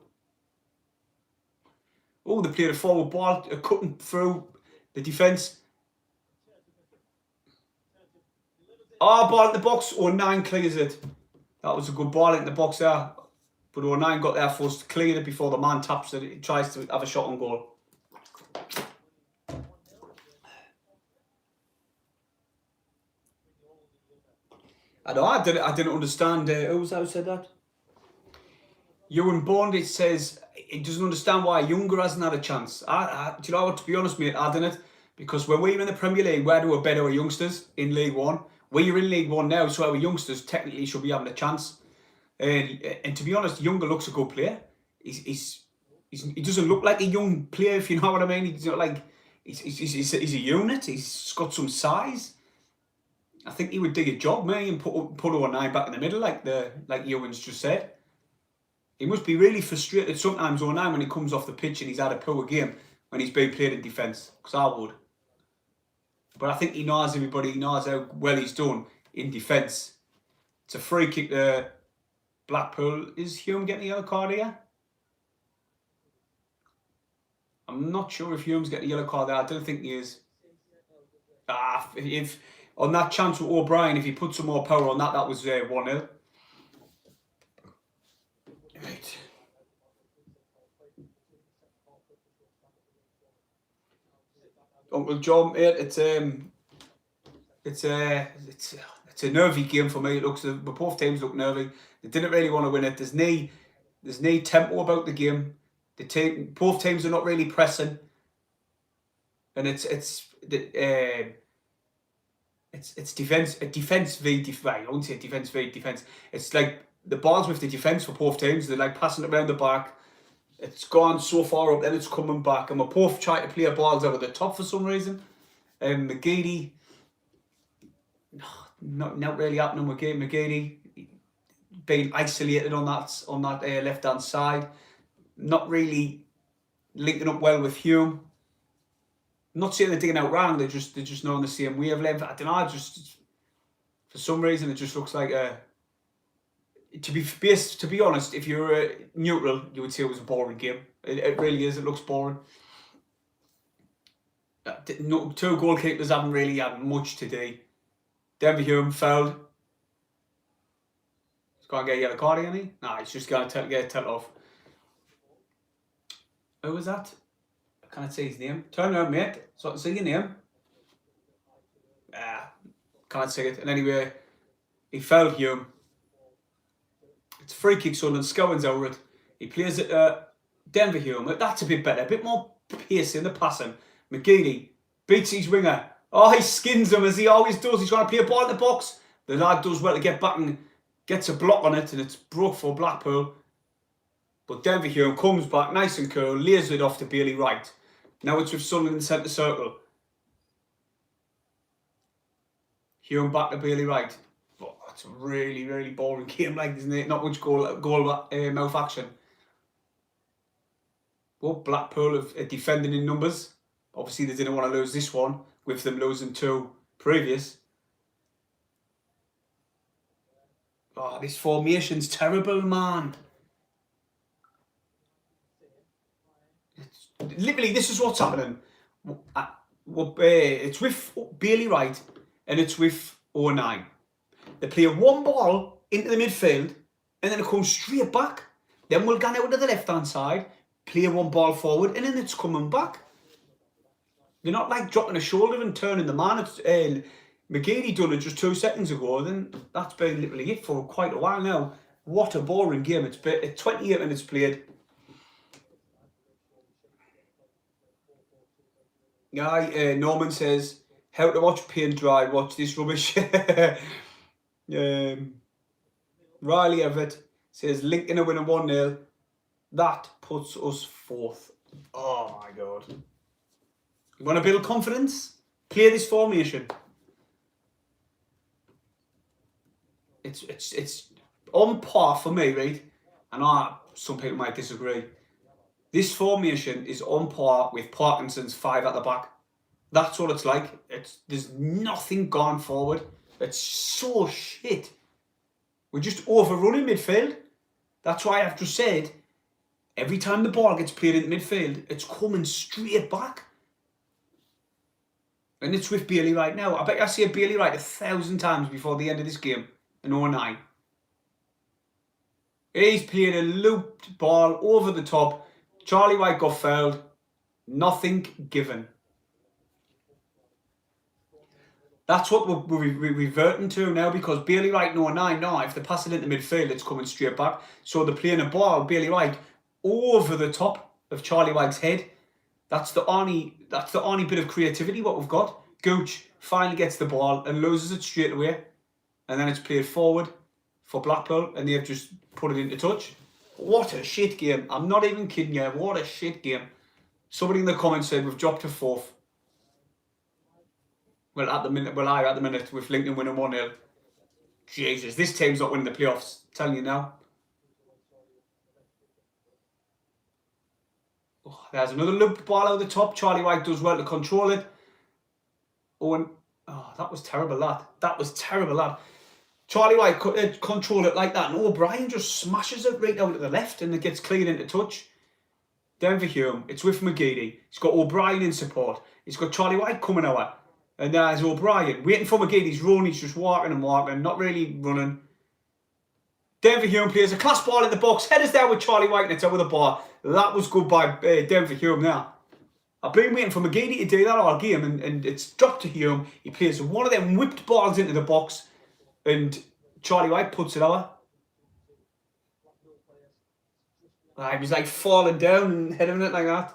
Oh, they played a forward ball, cutting through the defence. Oh, ball in the box. 09 clears it. That was a good ball in the box there. But 09 got there first, cleared it before the man taps it. He tries to have a shot on goal. I know, I didn't understand. Who was that who said that? Ewan Bond, it says he doesn't understand why Younger hasn't had a chance. Do you know what, to be honest, mate, I didn't. Because when we were in the Premier League, where do we bet our youngsters in League One? We're in League One now, so our youngsters technically should be having a chance. And to be honest, Younger looks a good player. He doesn't look like a young player, if you know what I mean. He's not like he's a unit. He's got some size. I think he would dig a job, mate, and put 09 back in the middle, like Ewan's just said. He must be really frustrated sometimes 09 when he comes off the pitch and he's had a poor game when he's being played in defence. Because I would. But I think he knows everybody. He knows how well he's done in defence. It's a free kick to Blackpool. Is Hume getting a yellow card here? I'm not sure if Hume's getting a yellow card there. I don't think he is. If on that chance with O'Brien, if he put some more power on that, that was 1-0. Right. Uncle John, mate, it's a nervy game for me. It looks, both teams look nervy. They didn't really want to win it. There's no tempo about the game. Both teams are not really pressing, and it's defense v defense. I won't say defense v defense. It's like the balls with the defense for both teams. They're like passing it around the back. It's gone so far up, then it's coming back, and we're both trying to play balls over the top for some reason. McGeady, not really happening with McGeady being isolated on that left hand side. Not really linking up well with Hume. I'm not saying they're digging out wrong. They're just not on the same wavelength. I don't know. Just for some reason, it just looks like a. To be honest, if you're neutral, you would say it was a boring game. It really is. It looks boring. No, two goalkeepers haven't really had much today. Denver Hume fouled. He's going to get a yellow card, isn't he? Nah, he's just going to get tell off. Who was that? I can't see his name. Turn around, mate, so I can see your name. Can't see it. And anyway, he fouled Hume. It's a free kick, Sunderland. Scowen's over it. He plays it Denver Hume. That's a bit better. A bit more pace in the passing. McGeady beats his winger. Oh, he skins him as he always does. He's trying to play a ball in the box. The lad does well to get back and gets a block on it, and it's broke for Blackpool. But Denver Hume comes back nice and cool, lays it off to Bailey Wright. Now it's with Sunderland in the centre circle. Hume back to Bailey Wright. Oh, that's a really, really boring game, like, isn't it? Not much goal mouth action. Well, Blackpool are defending in numbers. Obviously, they didn't want to lose this one with them losing two previous. Oh, this formation's terrible, man. Literally, this is what's happening. It's with Bailey Wright and it's with 09. They play one ball into the midfield and then it comes straight back. Then we'll go out to the left-hand side, play one ball forward, and then it's coming back. They're not like dropping a shoulder and turning the man. It's McGeady done it just 2 seconds ago. Then that's been literally it for quite a while now. What a boring game. It's been 28 minutes played. Guy Norman says, how to watch paint dry, watch this rubbish. Riley Everett says, Lincoln are winning 1-0. That puts us fourth. Oh my God. You want to build confidence? Play this formation. It's on par for me, right? And some people might disagree. This formation is on par with Parkinson's 5 at the back. That's what it's like. There's nothing gone forward. It's so shit. We're just overrunning midfield. That's why I've just said, every time the ball gets played into midfield, it's coming straight back. And it's with Bailey right now. I bet I see a Bailey right 1,000 times before the end of this game. An 0-9. He's played a looped ball over the top. Charlie White got fouled. Nothing given. That's what we're reverting to now, because Bailey Wright 0-9 now, if they pass it into midfield, it's coming straight back. So they're playing a ball, Bailey Wright, over the top of Charlie White's head. That's the only bit of creativity what we've got. Gooch finally gets the ball and loses it straight away. And then it's played forward for Blackpool, and they've just put it into touch. What a shit game. I'm not even kidding you. What a shit game. Somebody in the comments said we've dropped to 4th. Well, at the minute with Lincoln winning 1-0. Jesus, this team's not winning the playoffs. I'm telling you now. Oh, there's another loop ball out the top. Charlie White does well to control it. Owen, oh, that was terrible, lad. That was terrible, lad. Charlie White control it like that, and O'Brien just smashes it right out to the left, and it gets cleared into touch. Down for Hume. It's with McGeady. He's got O'Brien in support. He's got Charlie White coming out. And there's O'Brien waiting for McGeady's run. He's just walking and walking, not really running. Denver Hume plays a class ball in the box. Headers there with Charlie White, and it's out with the ball. That was good by Denver Hume there. I've been waiting for McGeady to do that all game, and it's dropped to Hume. He plays one of them whipped balls into the box, and Charlie White puts it out. He was like falling down and heading it like that.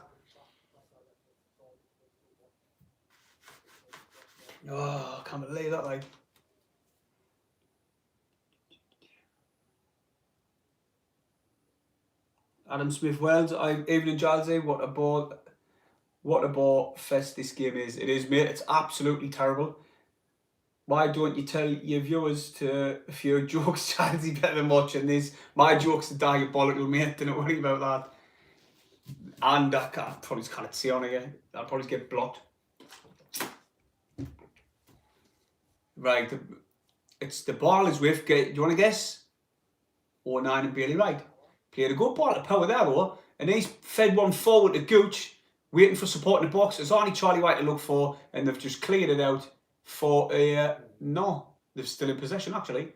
Oh, I can't believe that, like. Adam Smith-Wells, evening GILESY, what a ball fest this game is. It is, mate, it's absolutely terrible. Why don't you tell your viewers to a few jokes, GILESY, better than watching this? My jokes are diabolical, mate, don't worry about that. And I probably just can't see on again. I'll probably get blocked. Right, it's the ball is with, do you want to guess? 0-9 and Bailey Wright. Played a good ball to power there though, and he's fed one forward to Gooch, waiting for support in the box. There's only Charlie White to look for, and they've just cleared it out for a, no, they're still in possession actually.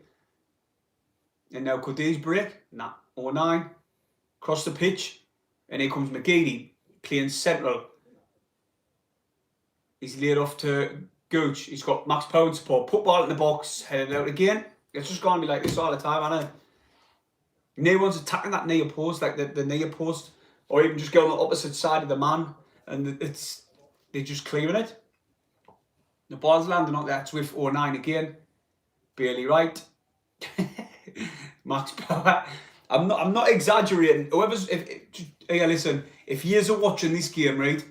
And now could these break? Nah, 0-9, across the pitch, and here comes McGeady, playing central. He's laid off to Gooch. He's got Max Pound support. Put ball in the box, headed out again. It's just going to be like this all the time, isn't it? No one's attacking that near post, like the near post, or even just going on the opposite side of the man, and they're just clearing it. The ball's landing out there. It's with 0-9 again. Bailey Wright, Max Power. I'm not exaggerating. Hey, listen, if you are watching this game, right,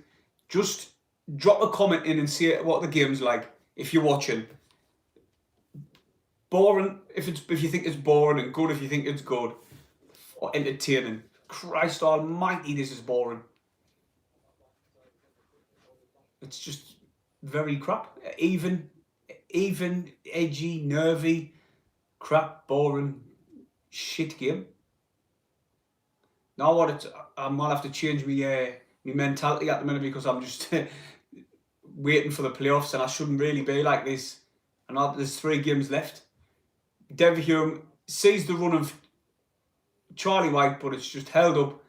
just drop a comment in and see what the game's like. If you're watching, boring if you think it's boring, and good if you think it's good, or entertaining. Christ Almighty, this is boring. It's just very crap. Even, edgy, nervy, crap, boring, shit game. Now what? I might have to change my mentality at the minute, because I'm just waiting for the playoffs, and I shouldn't really be like this. And there's 3 games left. Denver Hume sees the run of Charlie White, but it's just held up,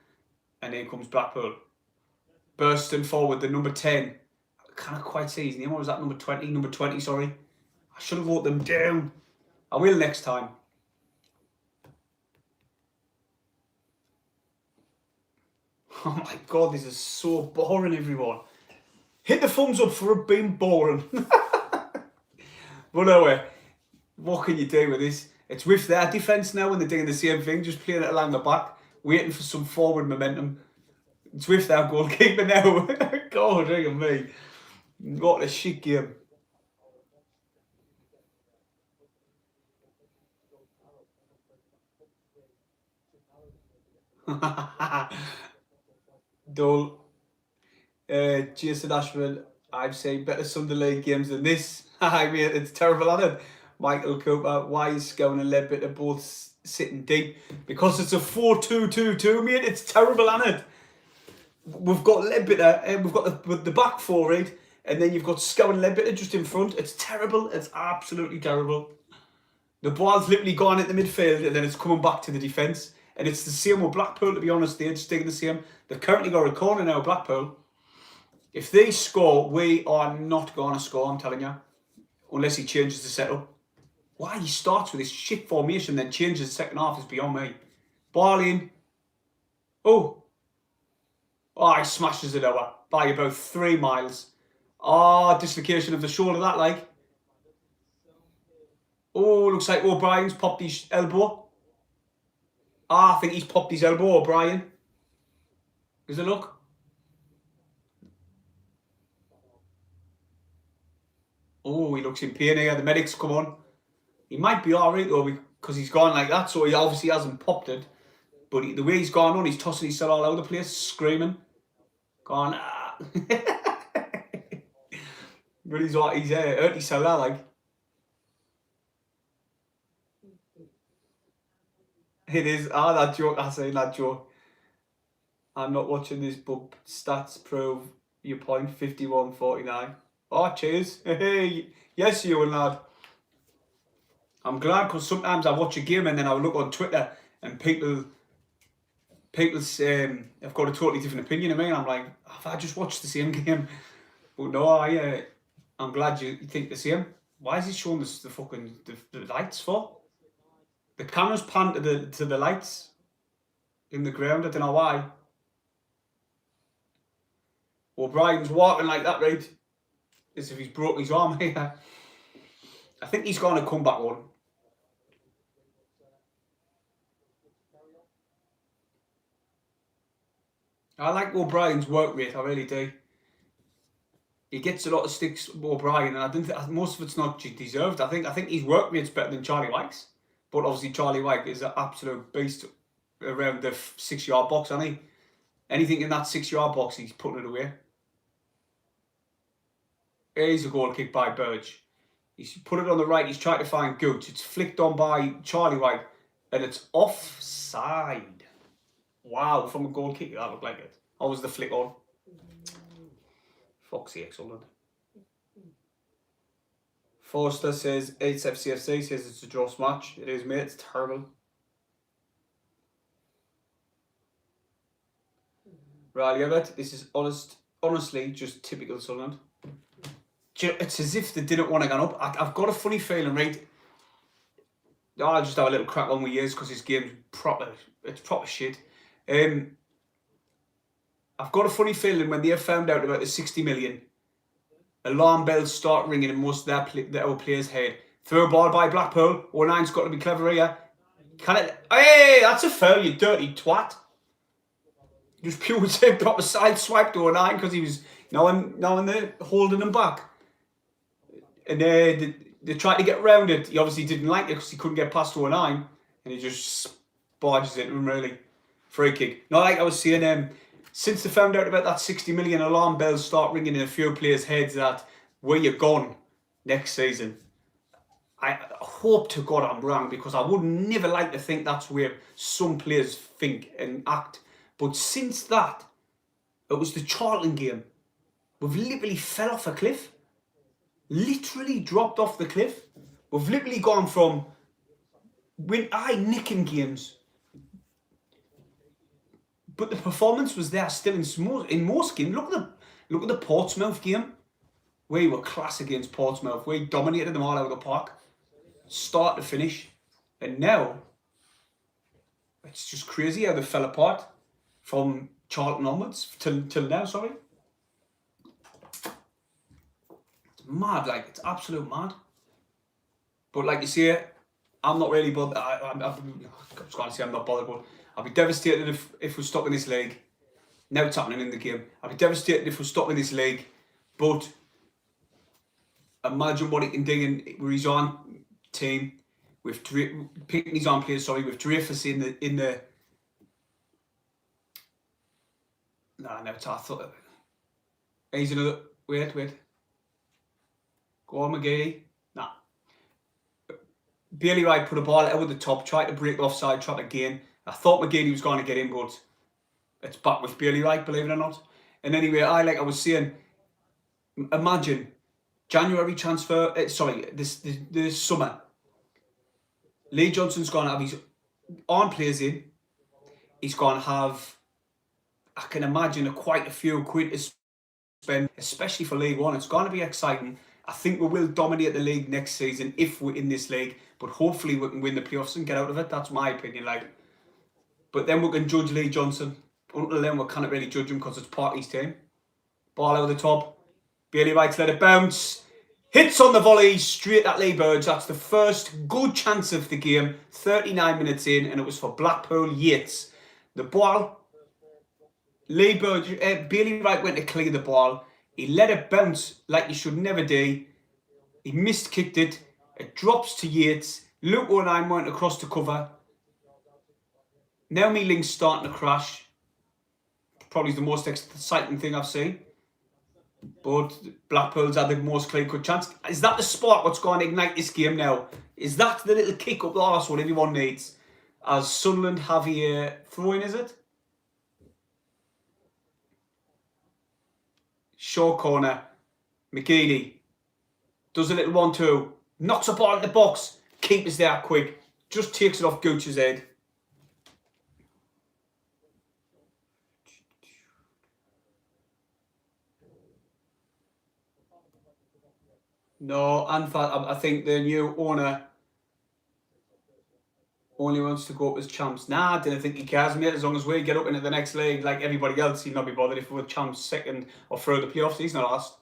and here comes Blackpool, bursting forward. The number 10, I can't quite see his name. What was that? Number 20. Number 20. Sorry, I should have wrote them down. I will next time. Oh my God, this is so boring, everyone. Hit the thumbs up for it being boring. But anyway, what can you do with this? It's with their defence now, and they're doing the same thing, just playing it along the back, waiting for some forward momentum. It's with their goalkeeper now. God, look at me. What a shit game. Dull. Jason Ashford, I've seen better Sunderland games than this. I mean, it's terrible, isn't it? Michael Cooper, Wise, Scowen and Ledbetter are both sitting deep. Because it's a 4-2-2-2, mate. It's terrible, isn't it? We've got Ledbetter, and we've got the back four, right? And then you've got Scowen and Ledbetter just in front. It's terrible. It's absolutely terrible. The ball's literally gone at the midfield and then it's coming back to the defence. And it's the same with Blackpool, to be honest. They're just taking the same. They've currently got a corner now, Blackpool. If they score, we are not going to score, I'm telling you. Unless he changes the setup. Why he starts with this shit formation then changes the second half is beyond me. Ball in. Oh, he smashes it over by about 3 miles. Dislocation of the shoulder, that like. Looks like O'Brien's popped his elbow. I think he's popped his elbow, O'Brien. Does it look? He looks in pain here. The medics come on. He might be alright though because he's gone like that, so he obviously hasn't popped it. But the way he's gone on, he's tossing his cell all over the place, screaming. Gone, But he's hurt his cell there, like. It is, that joke, I say that joke. I'm not watching this, but stats prove your point, 51-49. Cheers. Hey, yes, you and lad. I'm glad because sometimes I watch a game and then I look on Twitter and people's have got a totally different opinion of me, and I'm like, have I just watched the same game? But no, I'm glad you think the same. Why is he showing us the fucking the lights for? The camera's panned to the lights in the ground. I don't know why. O'Brien's walking like that, right? As if he's broke his arm here. I think he's going to come back on. I like O'Brien's work rate, I really do. He gets a lot of sticks, O'Brien, and I don't think most of it's not deserved. I think his work rate's better than Charlie White's. But obviously Charlie White is an absolute beast around the 6-yard box, isn't he? Anything in that 6-yard box, he's putting it away. Here's a goal kick by Burge. He's put it on the right, he's trying to find Gooch. It's flicked on by Charlie White, and it's offside. Wow, from a goal kick, that looked like it. Or was the flick on? Foxy, excellent. Forster says, HFCFC says it's a draw match. It is, mate. It's terrible. Riley Everett, this is honestly just typical Sunderland. It's as if they didn't want to go up. I've got a funny feeling, right? I'll just have a little crack on with years because his game's proper. It's proper shit. I've got a funny feeling when they found out about the 60 million, alarm bells start ringing in most of their players' head. Throw a ball by Blackpool. 09's got to be clever here. Hey, that's a foul, you dirty twat. Just pure proper side swipe to 09 because he was now and then holding him back. And they tried to get around it. He obviously didn't like it because he couldn't get past 09. And he just barges into him, really. Free kick. Not like I was saying, since they found out about that 60 million, alarm bells start ringing in a few players' heads that where you're gone next season. I hope to God I'm wrong because I would never like to think that's where some players think and act. But since that, it was the Charlton game. We've literally fell off a cliff. Literally dropped off the cliff. We've literally gone from nicking games. But the performance was there still in most games. Look at the Portsmouth game. We were class against Portsmouth. We dominated them all out of the park. Start to finish. And now, it's just crazy how they fell apart from Charlton onwards till now, sorry. It's mad, like, it's absolute mad. But like you say, I'm not really bothered. I'm just going to say I'm not bothered, but I'll be devastated if we're stuck in this league. Now it's happening in the game. I'll be devastated if we're stuck in this league. But imagine what he can do with his own team, with picking his own players. Sorry, with Dreyfus in the. No, I thought. He's another. Wait. Go on, McGee. Nah. Bailey Wright put a ball over the top, tried to break offside, tried again. I thought McGee was going to get in, but it's back with Bailey Wright, believe it or not. And anyway, like I was saying, imagine January transfer, this summer. Lee Johnson's going to have his arm players in. He's going to have, I can imagine, quite a few quid to spend, especially for League One. It's going to be exciting. I think we will dominate the league next season if we're in this league, but hopefully we can win the playoffs and get out of it. That's my opinion. But then we can judge Lee Johnson. Until then, we can't really judge him because it's Party's team. Ball over the top. Bailey Wright's let it bounce. Hits on the volley straight at Lee Birds. That's the first good chance of the game. 39 minutes in, and it was for Blackpool Yates. The ball, Bailey Wright went to clear the ball. He let it bounce like he should never do. He kicked it. It drops to Yates. Luke O'Neill went across to cover. Now Link's starting to crash. Probably the most exciting thing I've seen. But Blackpool's had the most clear-cut chance. Is that the spark what's going to ignite this game now? Is that the little kick up the arse what everyone needs? As Sunderland have a throw-in, is it? Short corner. McGeady does a little 1-2. Knocks a ball in the box. Keeper's there quick. Just takes it off Gooch's head. No, I think the new owner only wants to go up as champs. Nah, I didn't think he cares, mate. As long as we get up into the next league like everybody else, he'd not be bothered if we were champs second or through the playoffs. He's not last.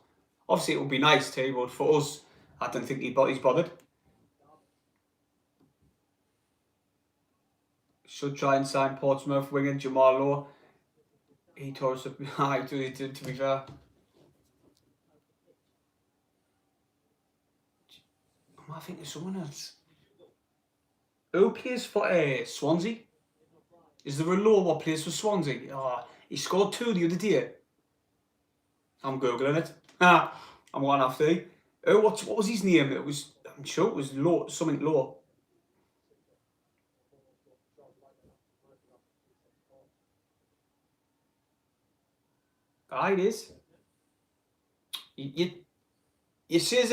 Obviously, it would be nice too, but for us, I don't think he's bothered. Should try and sign Portsmouth winger Jamal Lowe. He tore us up high, to be fair. I think there's someone else. Who plays for Swansea? Is there a Lowe what plays for Swansea? Oh, he scored 2 the other day. I'm googling it. I'm one after. Oh, what was his name? I'm sure it was Lowe, something Lowe. It is. You says,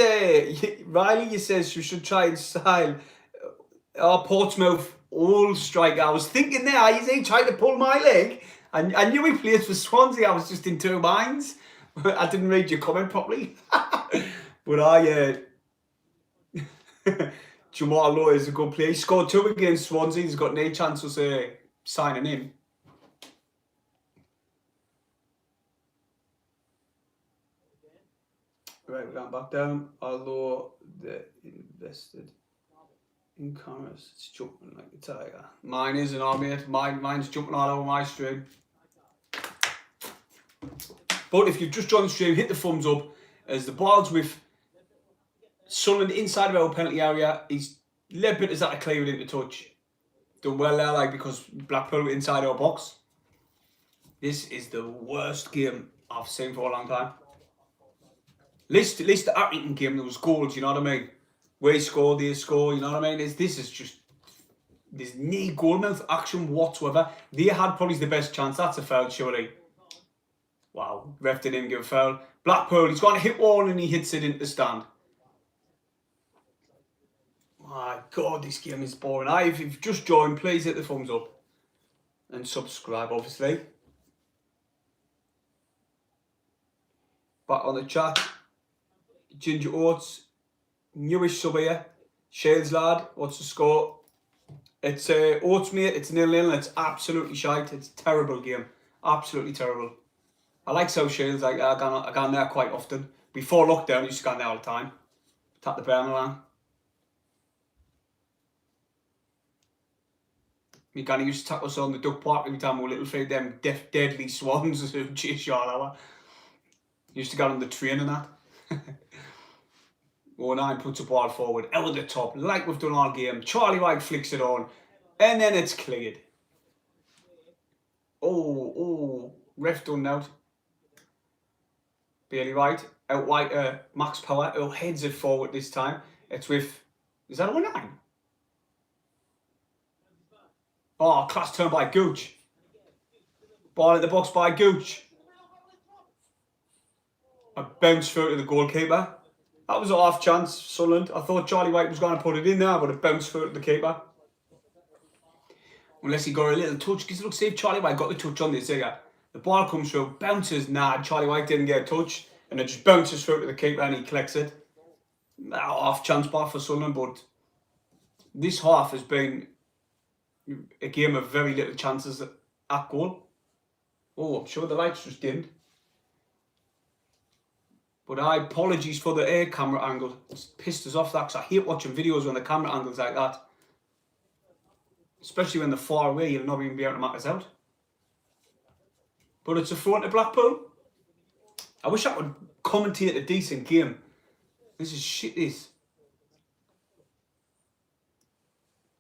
Riley, you says you should try and sign Portsmouth old striker. I was thinking there, is he trying to pull my leg? I knew he plays for Swansea. I was just in 2 minds. I didn't read your comment properly. But Jamal Lowe is a good player. He scored 2 against Swansea. He's got no chance of signing him. Right, we're going back down. Although the invested in cameras, it's jumping like a tiger. Mine isn't on, mate. Mine's jumping all over my stream. But if you've just joined the stream, hit the thumbs up. As the ball's with Sunderland inside of our penalty area, he's a little bit as that to clear it into touch. Done well there, because Blackpool inside our box. This is the worst game I've seen for a long time. At least the Accrington game, there was goals, you know what I mean? We score, they score, you know what I mean? This is just, there's no goal-mouth action whatsoever. They had probably the best chance. That's a foul, surely. Wow, ref didn't even give a foul. Blackpool, he's going to hit one and he hits it into the stand. My God, this game is boring. If you've just joined, please hit the thumbs up. And subscribe, obviously. Back on the chat. Ginger Oats, newish sub here. Shales lad, what's the score? It's Oats, mate. It's 0-0. It's absolutely shite. It's a terrible game. Absolutely terrible. I like South Shales. I gone there quite often. Before lockdown, I used to go there all the time. Tap the burner line. Me granny used to take us on the duck park every time we were little for them deadly swans who chase you all over. Used to go on the train and that. 09 puts a ball forward, out of the top, like we've done all game. Charlie White flicks it on, and then it's cleared. Oh, ref done out. Bailey Wright, out wide Max Power, who heads it forward this time. It's with, is that a 9? Oh, class turn by Gooch. Ball in the box by Gooch. A bounce through to the goalkeeper. That was a half chance, Sunderland. I thought Charlie White was going to put it in there, but it bounced through to the keeper. Unless he got a little touch. Because look, see if Charlie White got the touch on this here. The ball comes through, bounces. Nah, Charlie White didn't get a touch. And it just bounces through to the keeper and he collects it. Half chance bar for Sunderland, but this half has been a game of very little chances at goal. Oh, I'm sure the lights just dimmed. But apologies for the air camera angle. It's pissed us off that because I hate watching videos when the camera angle's like that. Especially when they're far away, you'll not even be able to mark us out. But it's a throw to Blackpool. I wish I could commentate a decent game. This is shit, this.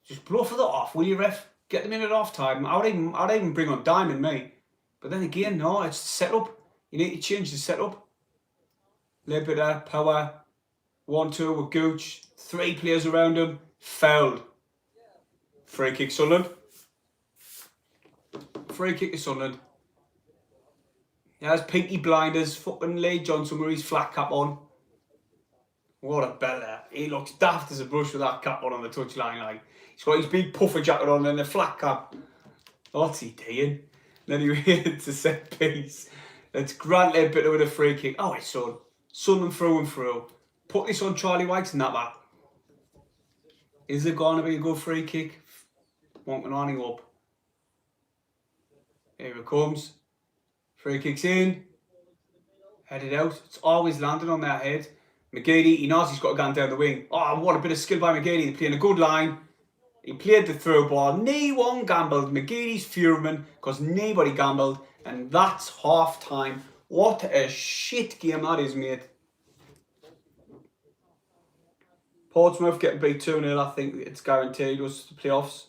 Just blow for the off, will you, ref? Get them in at half time. I'd even bring on Diamond, mate. But then again, no, it's the setup. You need to change the setup. Liberta, Power, 1-2 with Gooch, 3 players around him, fouled. Free kick Sunderland. Free kick to Sunderland. There's Pinky Blinders, fucking Lee Johnson with his flat cap on. What a bella. He looks daft as a brush with that cap on the touchline. Like, he's got his big puffer jacket on and a flat cap. What's he doing? Then he hits a set piece. It's Grant Ledbetter with a free kick. Oh, it's son. Sunderland through and through. Put this on Charlie White's napper. Is it going to be a good free kick? Won't on him up. Here it comes. Free kick's in. Headed out. It's always landing on their head. McGeady, he knows he's got to go down the wing. Oh, what a bit of skill by McGeady. They're playing a good line. He played the through ball. No one gambled. McGeady's fuming because nobody gambled. And that's half time. What a shit game that is, mate. Portsmouth getting beat 2-0. I think it's guaranteed us the playoffs.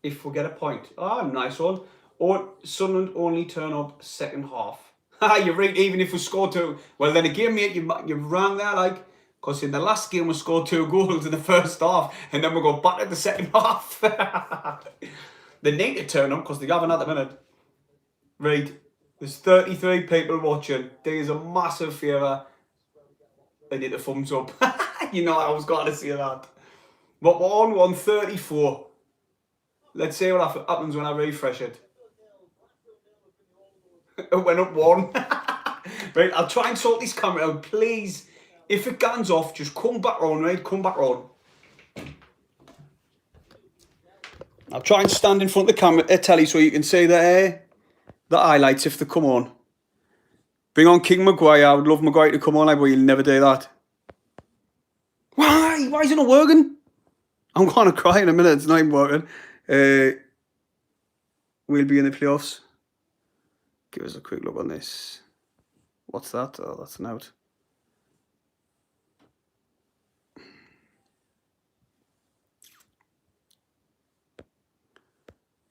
If we get a point. Oh, nice one. Or Sunderland only turn up second half. You're right, even if we score 2. Well, then again, mate, you're wrong there, like, because in the last game we scored 2 goals in the first half, and then we go back at the second half. They need to turn up because they haven't at the minute. Right, there's 33 people watching. There's a massive favour. They need a thumbs up. You know, I was going to say that. But we're on 134. Let's see what happens when I refresh it. It went up 1. Right, I'll try and sort this camera out, please. If it guns off, just come back on, right? Come back on. I'll try and stand in front of the camera, telly, so you can see the highlights if they come on. Bring on King Maguire. I would love Maguire to come on, but you'll never do that. Why? Why is it not working? I'm going to cry in a minute. It's not even working. We'll be in the playoffs. Give us a quick look on this. What's that? Oh, that's an out.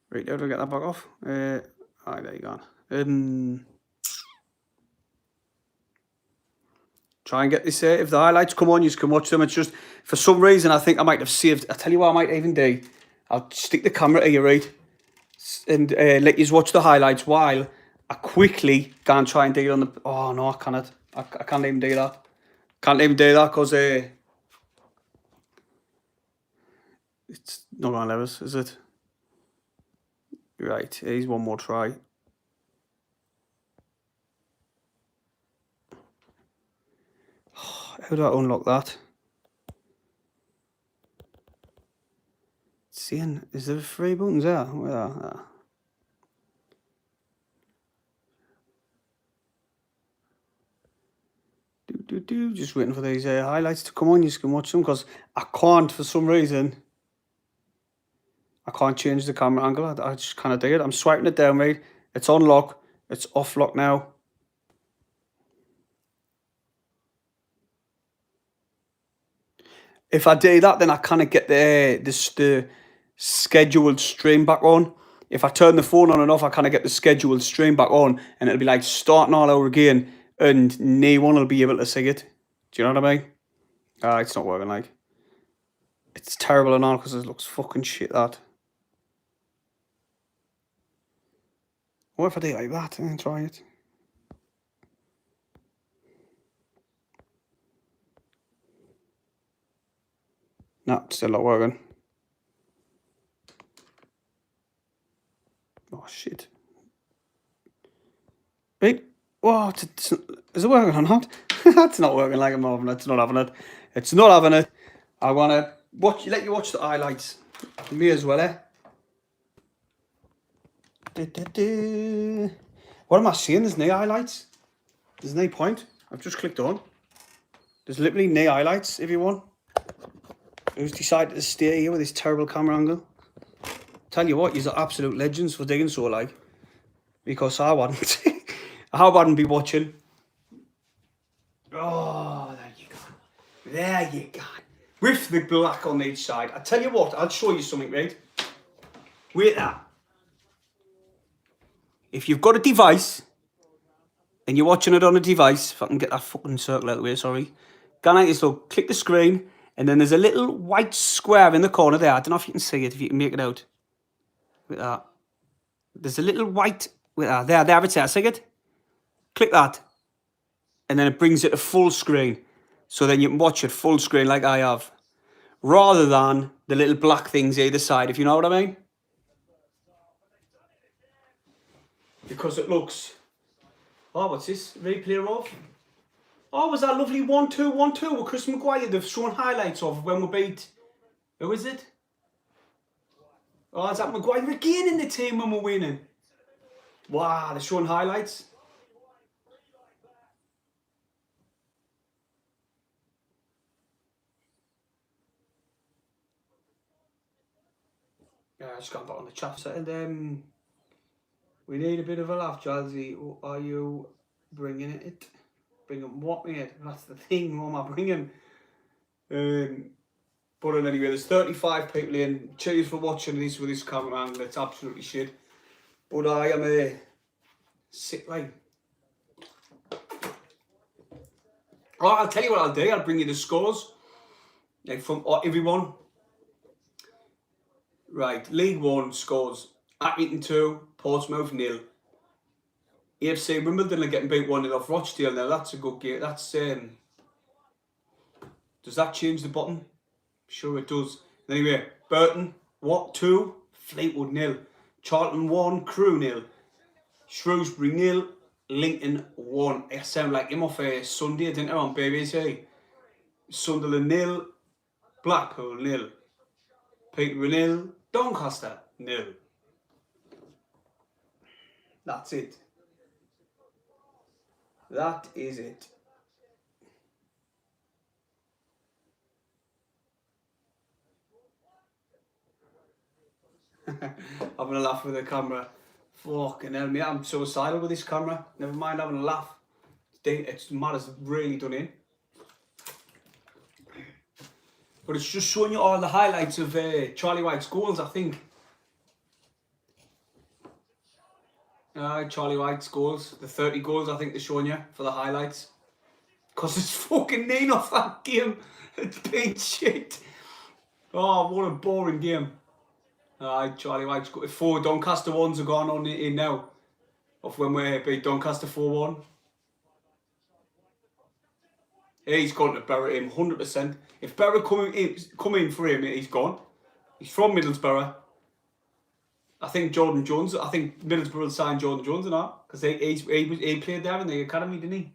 Right, how do I get that back off? There you go. Try and get this. If the highlights come on, you can watch them. It's just, for some reason, I think I might have saved. I'll tell you what I might even do. I'll stick the camera here, right? And let you watch the highlights while I quickly go and try and do it on the... Oh, no, I cannot. I can't even do that. Can't even do that because it's not going to let us, is it? Right, here's one more try. How do I unlock that? Seeing, is there 3 buttons there? Where are they? Just waiting for these highlights to come on. You can watch them because I can't, for some reason. I can't change the camera angle. I just kind of do it. I'm swiping it down, right? It's on lock. It's off lock now. If I do that, then I kind of get the scheduled stream back on. if I turn the phone on and off, I kind of get the scheduled stream back on, and it'll be like starting all over again, and no one will be able to see it. Do you know what I mean? It's not working. Like, it's terrible and all because it looks fucking shit. That. What if I do it like that and try it? No, still not working. Oh shit. Right? What? Is it working or not? It's not working like I'm having it. It's not having it. It's not having it. I want to let you watch the highlights. Me as well, eh? What am I seeing? There's no highlights. There's no point. I've just clicked on. There's literally no highlights if you want. Who's decided to stay here with this terrible camera angle? Tell you what, you're absolute legends for digging so, like. Because I wouldn't. I wouldn't be watching. Oh, there you go. There you go. With the black on each side. I tell you what, I'll show you something, right? Wait there. If you've got a device, and you're watching it on a device, if I can get that fucking circle out of the way, sorry. Go like this, look, click the screen, and then there's a little white square in the corner there. I don't know if you can see it, if you can make it out. With that. There's a little white, there it's there, see it? Click that. And then it brings it to full screen. So then you can watch it full screen like I have. Rather than the little black things either side, if you know what I mean. Because it looks... Oh, what's this? Replay off? Oh, was that lovely 1-2-1-2 with Chris Maguire? They've shown highlights of when we beat... Who is it? Oh, is that Maguire again in the team when we're winning? Wow, they're showing highlights. Yeah, I just got back on the chat. And we need a bit of a laugh, GILESY. Are you bringing it? Bringing what, mate? That's the thing. What am I bringing? But anyway, there's 35 people in. Cheers for watching this with this camera angle. It's absolutely shit. But I am a sick line. Oh, I'll tell you what I'll do. I'll bring you the scores. Like from everyone. Right, League 1 scores. Accrington 2, Portsmouth 0. AFC Wimbledon are getting beat 1-0 off Rochdale now. That's a good game. That's does that change the bottom? Sure it does. Anyway, Burton 2, Fleetwood 0. Charlton 1, Crewe 0. Shrewsbury 0, Lincoln 1. I sound like him off a Sunday, didn't I, on BBC? Sunderland 0, Blackpool 0. Peterborough 0, Doncaster 0. That's it. That is it. Having a laugh with the camera. Fucking hell, mate, I'm suicidal with this camera. Never mind having a laugh. It's mad as really done in. But it's just showing you all the highlights of Charlie White's goals, I think. Charlie White's goals. The 30 goals, I think they're showing you for the highlights. Because it's fucking 9 off that game. It's been shit. Oh, what a boring game. Charlie White's got 4 Doncaster ones are gone on in now. Of when we beat Doncaster 4-1. He's gone to bury him 100%. If Barra come in for him, he's gone. He's from Middlesbrough. I think Middlesbrough will sign Jordan Jones and that. Because he played there in the academy, didn't he?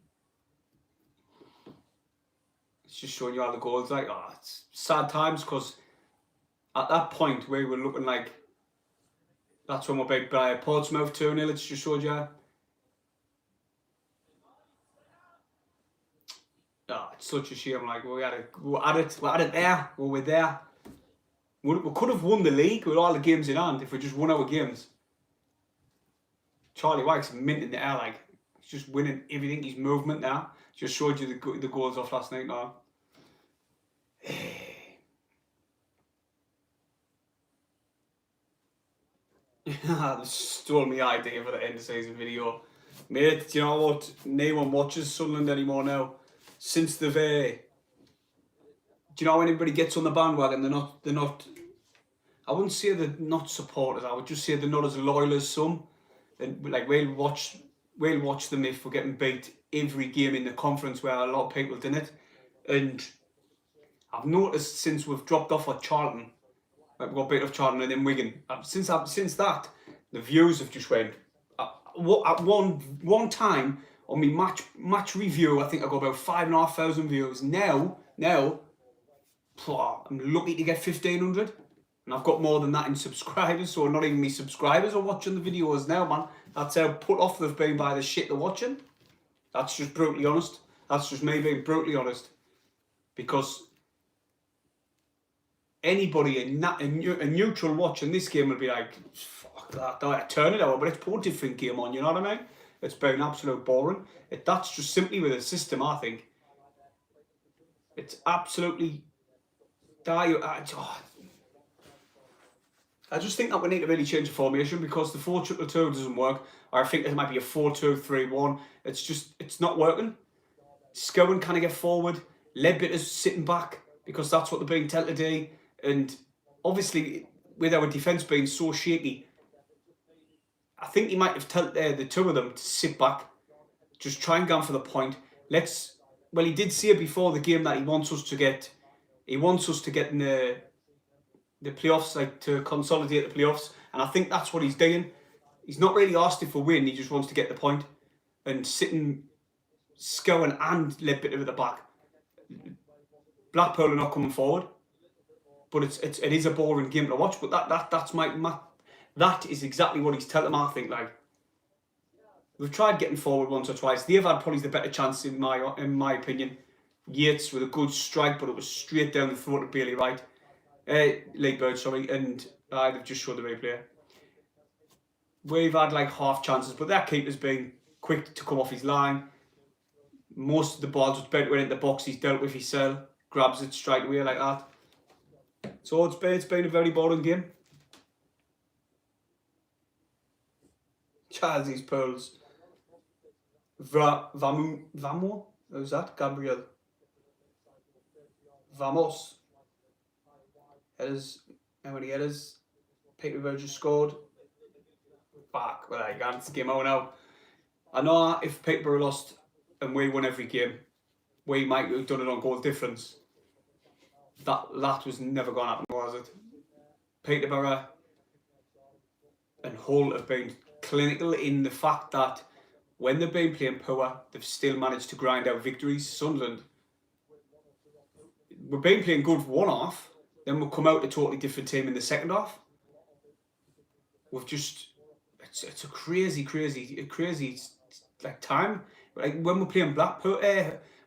It's just showing you all the goals. Like, it's sad times because at that point we were looking like that's when we beat Portsmouth 2-0. It's just showed you. It's such a shame. Like we had it there. We were there. We could have won the league with all the games in hand if we just won our games. Charlie White's mint in the air, like he's just winning everything. His movement now just showed you the goals off last night. Now. They stole my idea for the end of season video. Mate, do you know what? No one watches Sunderland anymore now. Since they've... do you know when anybody gets on the bandwagon, they're not... I wouldn't say they're not supporters, I would just say they're not as loyal as some. And like we'll watch them if we're getting beat every game in the conference where a lot of people did it. And I've noticed since we've dropped off at Charlton, like we got beat off Charlton and then Wigan, since that, the views have just went. At one time on my match review, I think I got about 5,500 views. Now, I'm lucky to get 1,500. And I've got more than that in subscribers, so not even me subscribers are watching the videos now, man. That's how put off they've been by the shit they're watching. That's just brutally honest. That's just me being brutally honest. Because anybody a neutral watching this game will be like, fuck that, I turn it over, but it's put a different game on, you know what I mean? It's been absolute boring. That's just simply with the system, I think. It's absolutely... I just think that we need to really change the formation because the 4-2-2 doesn't work. Or I think there might be a 4-2-3-1. It's not working. Scowen kind of get forward. Ledbitter's sitting back because that's what they're being told to do. And obviously, with our defence being so shaky, I think he might have told the two of them to sit back, just try and go for the point. Well, he did say before the game that he wants us to get in the playoffs, like to consolidate the playoffs, and I think that's what he's doing. He's not really asked if for win, he just wants to get the point. And sitting Scowen and Ledbitter at the back. Blackpool are not coming forward, but it is a boring game to watch. But that is exactly what he's telling them. I think like we've tried getting forward once or twice. They've had probably the better chance in my opinion. Yates with a good strike, but it was straight down the throat of Bailey Wright. Late Bird, sorry, and they've just showed the replay. We've had like half chances, but that keeper's been quick to come off his line. Most of the balls which went into the box, he's dealt with himself, grabs it straight away like that. So it's been a very boring game. Chelsea's pearls. Vamo? Who's that? Gabriel. Vamos. Headers, how many headers? Peterborough just scored. Fuck, well, I can't this game out now. I know if Peterborough lost and we won every game, we might have done it on goal difference. That was never going to happen, was it? Peterborough and Hull have been clinical in the fact that when they've been playing poor, they've still managed to grind out victories. Sunderland, we've been playing good for one half, then we'll come out a totally different team in the second half. We've just, it's a crazy like time. Like when we're playing Blackpool,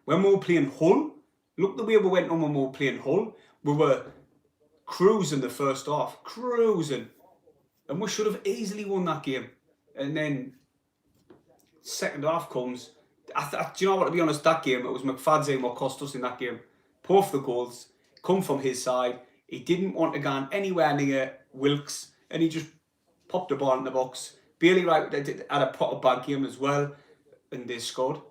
when we were playing Hull, look the way we went on when we were playing Hull. We were cruising the first half, cruising, and we should have easily won that game. And then second half comes. Do you know what? To be honest, that game it was McFadzean what cost us in that game. Both the goals come from his side. He didn't want to go anywhere near Wilkes, and he just popped the ball in the box. Bailey Wright had a proper bad game as well, and they scored.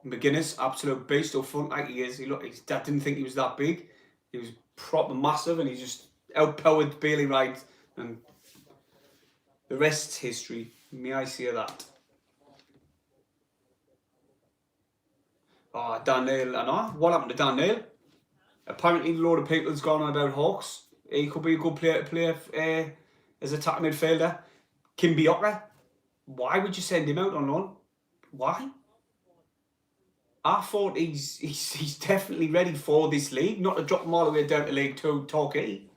McGuinness, absolute beast up front like he is. I didn't think he was that big. He was proper massive, and he just outpowered Bailey Wright, and the rest's history. May I say that? Oh, Dan Neil, I know. What happened to Dan Neil? Apparently, a load of people's gone on about Hawks. He could be a good player to play as a attacking midfielder. Kim Bioka. Why would you send him out on loan? Why? I thought he's definitely ready for this league, not to drop him all the way down to League 2 Torquay.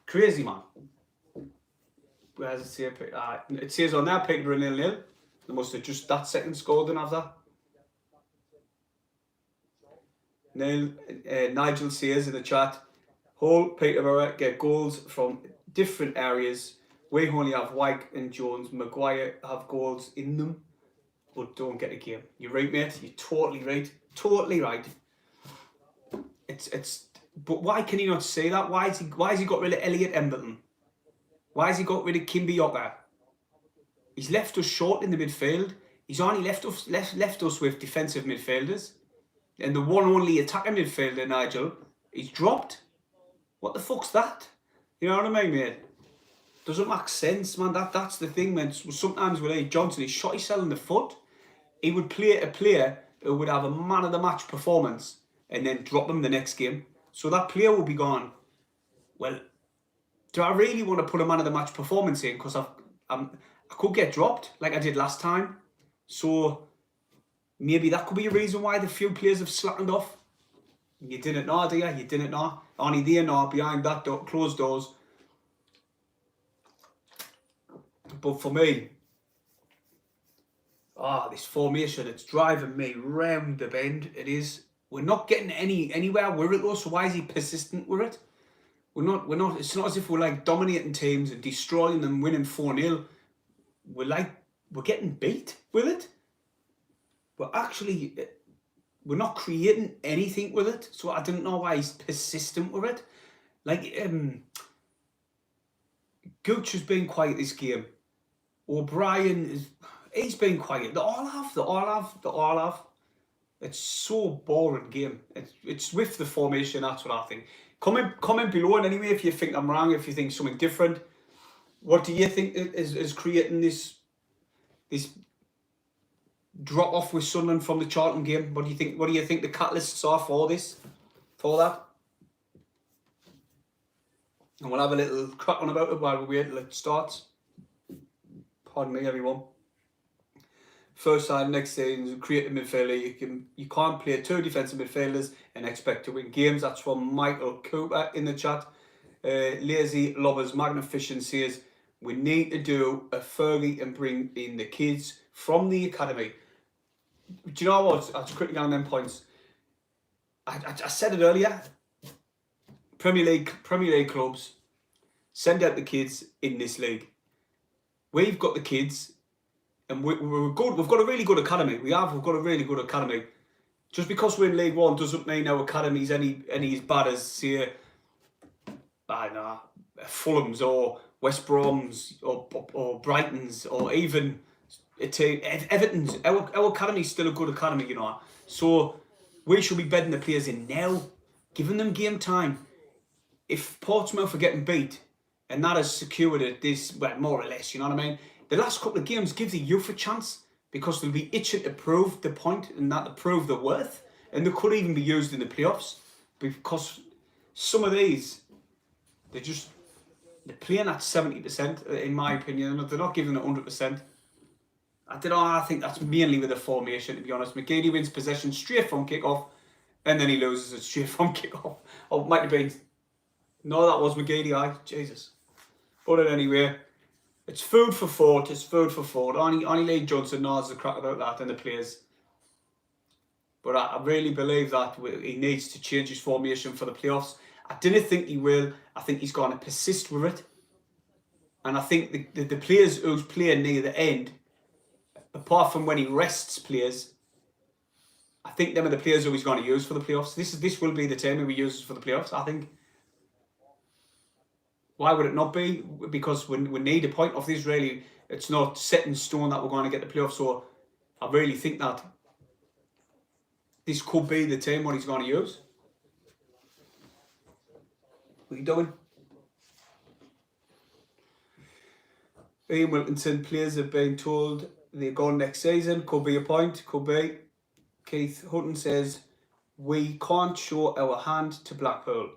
Crazy, man. Where does it say? It says on there, Peterborough 0-0. They must have just that second scored and have that. Nigel says in the chat, Hull, Peterborough get goals from different areas. We only have White and Jones. Maguire have goals in them, but don't get a game. You're right, mate. You're totally right. Totally right. But why can he not say that? Why has he got rid of Elliot Emberton? Why has he got rid of Kimby? He's left us short in the midfield. He's only left us with defensive midfielders. And the one only attacking midfielder, Nigel, he's dropped. What the fuck's that? You know what I mean, mate? Doesn't make sense, man. That's the thing, man. Sometimes with Lee Johnson, he shot himself in the foot. He would play a player who would have a man of the match performance and then drop him the next game. So that player will be gone. Well, do I really want to put a man of the match performance in? Because I could get dropped like I did last time. So maybe that could be a reason why the few players have slackened off. You didn't know, do you? You didn't know. Only they know behind that door, closed doors. But for me, this formation, it's driving me round the bend. It is. We're not getting anywhere with it though, so why is he persistent with it? We're not, it's not as if we're like dominating teams and destroying them, winning 4-0. We're getting beat with it. But actually, we're not creating anything with it. So I don't know why he's persistent with it. Like, Gooch has been quiet this game. O'Brien, he's been quiet. They all have. It's so boring game. It's with the formation, that's what I think. Comment below, and anyway, if you think I'm wrong, if you think something different. What do you think is creating this drop off with Sunderland from the Charlton game? What do you think? What do you think the catalysts are for this? For that? And we'll have a little crack on about it while we wait till it starts. Pardon me, everyone. First time next season, create a midfielder. You can't play two defensive midfielders and expect to win games. That's from Michael Cooper in the chat. Lazy Lobbers Magnificent says we need to do a Fergie and bring in the kids from the academy. Do you know what? I was quickly down them points. I said it earlier. Premier League clubs send out the kids in this league. We've got the kids, and we're good. We've got a really good academy. We've got a really good academy. Just because we're in League One doesn't mean our academy's any as bad as, say, I don't know, Fulham's or West Brom's or Brighton's or even Everton's. Our academy's still a good academy, you know. So we should be bedding the players in now, giving them game time. If Portsmouth are getting beat, and that has secured it, well, more or less, you know what I mean? The last couple of games give the youth a chance because they'll be itching to prove the point and that to prove their worth. And they could even be used in the playoffs because some of these, they're playing at 70%, in my opinion. They're not giving it 100%. I don't know, I think that's mainly with the formation, to be honest. McGeady wins possession straight from kickoff, and then he loses it straight from kickoff. Oh, it might have been... No, that was McGeady, Jesus. But anyway, it's food for thought. Only Lee Johnson knows the crack about that and the players. But I really believe that he needs to change his formation for the playoffs. I didn't think he will. I think he's going to persist with it. And I think the players who's playing near the end, apart from when he rests players, I think them are the players who he's going to use for the playoffs. This will be the team who he uses for the playoffs, I think. Why would it not be? Because we need a point of this, really. It's not set in stone that we're going to get the playoffs. So I really think that this could be the team what he's going to use. What are you doing? Ian Wilkinson, players have been told they're gone next season. Could be a point, could be. Keith Hutton says, we can't show our hand to Blackpool.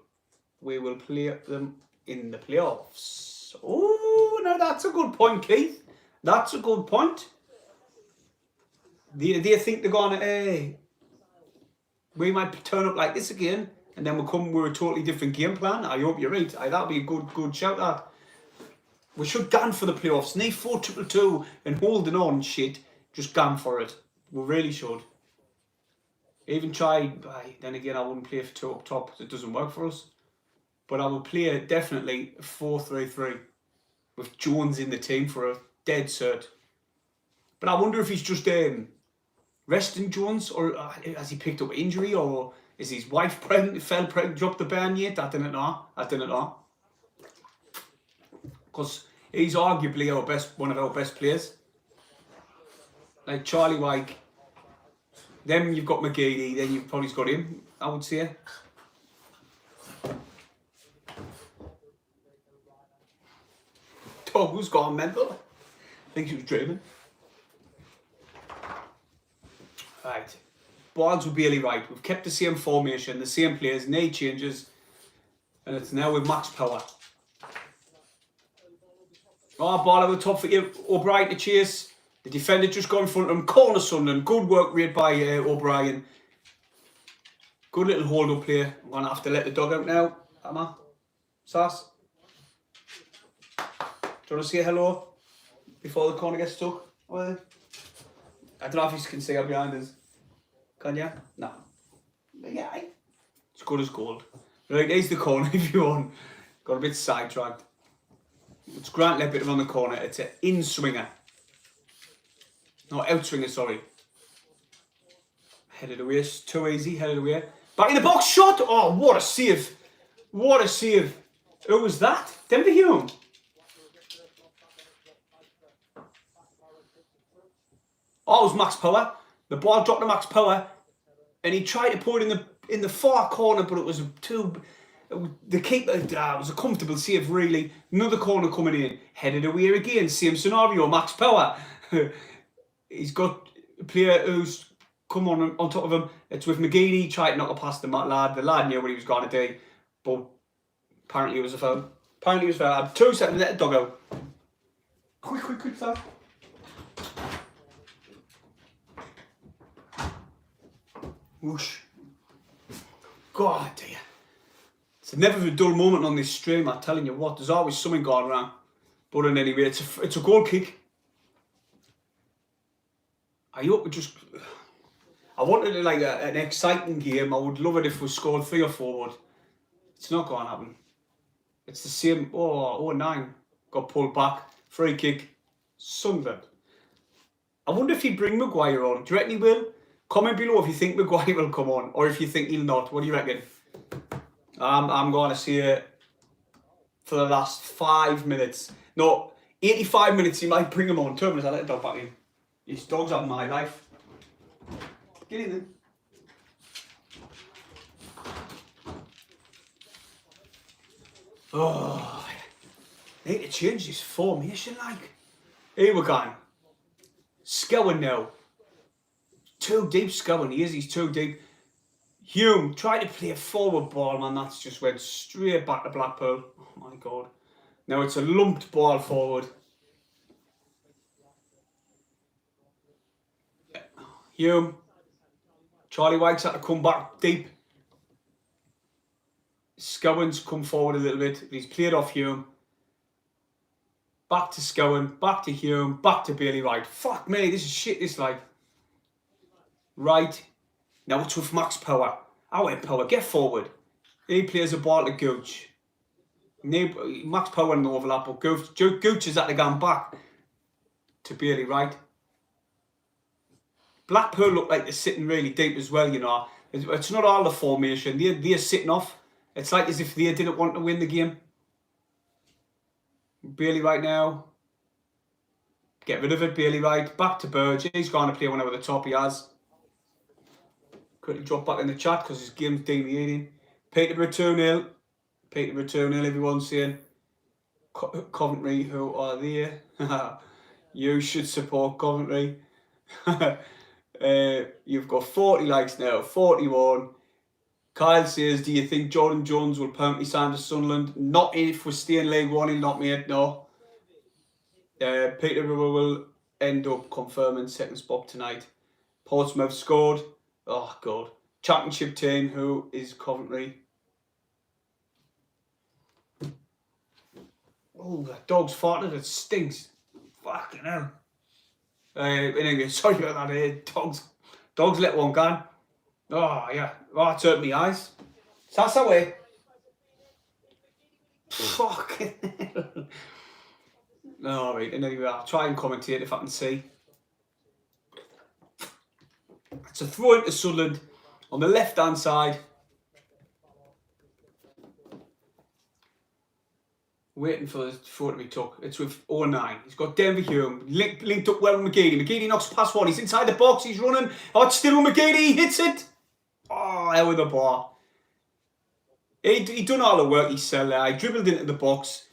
We will play them in the playoffs. Oh, no, that's a good point, Keith. That's a good point. Do you think they're going to... we might turn up like this again, and then we'll come with a totally different game plan? I hope you're right. That'll be a good shout, that. We should gun for the playoffs. Need 4-2-2 and holding on shit. Just gun for it. We really should. Even try... then again, I wouldn't play for two up top. It doesn't work for us. But I will play definitely 4-3-3 with Jones in the team for a dead cert. But I wonder if he's just resting Jones, or has he picked up injury, or is his wife pregnant, dropped the ban yet? I didn't know. Because He's arguably one of our best players. Like Charlie Wyke. Then you've got McGeady, then you've probably got him, I would say. Dog who's gone mental. I think she was dreaming. Right. Balls with Bailey Wright. We've kept the same formation, the same players, no changes. And it's now with max power. Oh, ball over the top for O'Brien to chase. The defender just got in front of him. Corner Sunderland. Good work rate by O'Brien. Good little hold-up play. I'm going to have to let the dog out now. Emma. Sass. Do you want to say hello before the corner gets stuck? I don't know if you can see her behind us. Can you? No. Yeah, it's good as gold. Right, there's the corner if you want. Got a bit sidetracked. It's Grant Leppert on the corner. It's an in-swinger. No, out-swinger, sorry. Headed away. Too easy. Headed away. Back in the box. Shot. Oh, what a save. What a save. Who was that? Denver Hume. Oh, it was Max Power. The ball dropped to Max Power. And he tried to put it in the far corner, but it was the keeper, it was a comfortable save, really. Another corner coming in. Headed away again. Same scenario. Max Power. He's got a player who's come on top of him. It's with McGeady. Tried to knock it past the lad. The lad knew what he was going to do. But apparently it was a foul. Apparently it was a foul. I had 2 seconds to let the dog out. Quick, foul. Whoosh. God dear. It's never a dull moment on this stream, I'm telling you what. There's always something going wrong. But in anyway, it's a goal kick. I wanted like an exciting game. I would love it if we scored 3 or 4, but it's not going to happen. It's the same. Oh, 9. Got pulled back. Free kick. Sunderland. I wonder if he'd bring Maguire on. Do you reckon he will? Comment below if you think Maguire will come on, or if you think he'll not. What do you reckon? I'm going to see it for the last 5 minutes. No, 85 minutes he might bring him on. 2 minutes, I'll let the dog back in. His dog's having my life. Get in then. Oh, I need to change this formation, like. Here we go. Scowen now. Too deep, Scowen. He's too deep. Hume tried to play a forward ball, man. That's just went straight back to Blackpool. Oh my God. Now it's a lumped ball forward. Hume. Charlie Wyke's had to come back deep. Scowen's come forward a little bit. He's played off Hume. Back to Scowen. Back to Hume. Back to Bailey Wright. Fuck me, this is shit, this like. Right. Now it's with Max Power. I went Power, get forward. He plays a ball to Gooch. Max Power in the overlap, but Gooch is at the gun back to Bailey Wright. Blackpool look like they're sitting really deep as well, you know. It's not all the formation. They're sitting off. It's like as if they didn't want to win the game. Bailey Wright now. Get rid of it, Bailey Wright. Back to Burge. He's going to play one over the top, he has. Quickly drop back in the chat because his game's deviating. Peterborough 2-0. Peterborough 2-0, everyone's saying. Coventry, who are there? You should support Coventry. You've got 40 likes now, 41. Kyle says, do you think Jordan Jones will permanently sign to Sunderland? Not if we stay in League One, he'll not mate, no. Peterborough will end up confirming second spot tonight. Portsmouth scored. Oh, God. Championship team, who is Coventry. Oh, that dog's farted. It stinks. Fucking hell. Anyway, sorry about that. Dogs let one go. Oh, yeah. Oh, it's hurt my eyes. So that's away. Fucking hell. Alright, anyway, I'll try and commentate if I can see. It's a throw into Sunderland on the left-hand side. Waiting for the photo to be took. It's with 09. He's got Denver Hume. Linked up well with McGeady. McGeady knocks past one. He's inside the box. He's running. Oh, it's still with McGeady. He hits it. Oh, hell with the bar. He done all the work. He sell there. He dribbled into the box.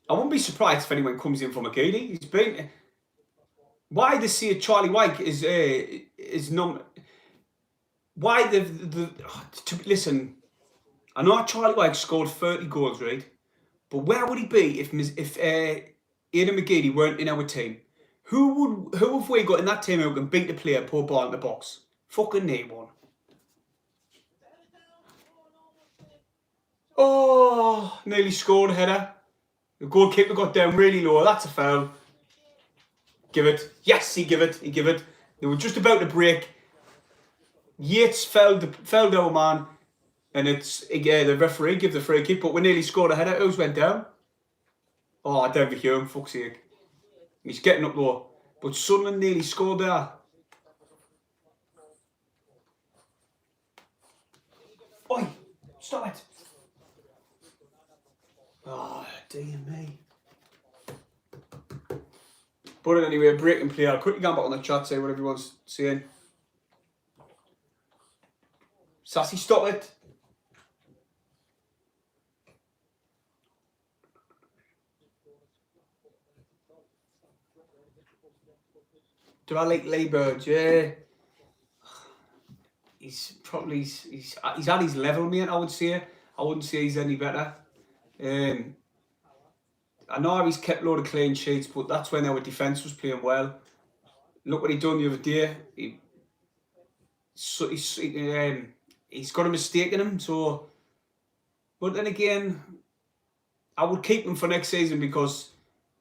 I wouldn't be surprised if anyone comes in for McGeady. He's been... Why they see Charlie White is not... Why listen, I know Charlie White scored 30 goals, right? But where would he be if Aidan McGeady weren't in our team? Who have we got in that team who can beat the player, put a ball in the box? Fucking name one. Oh, nearly scored a header. The goalkeeper got down really low. That's a foul. Give it. Yes, he give it. He give it. They were just about to break. Yates fell down, man. And it's the referee give the free kick, but we nearly scored a header. Who's went down? Oh, Denver Hume, fuck's sake. He's getting up low. But Sunderland nearly scored there. Oi, stop it. Oh, dear me. But anyway, break and play. I'll quickly go back on the chat, say what everyone's saying. Sassy, stop it. Do I like Lee Bird? Yeah. He's at his level, mate, I would say. I wouldn't say he's any better. I know he's kept a load of clean sheets, but that's when our defence was playing well. Look what he done the other day. He's got a mistake in him, so... But then again, I would keep him for next season because...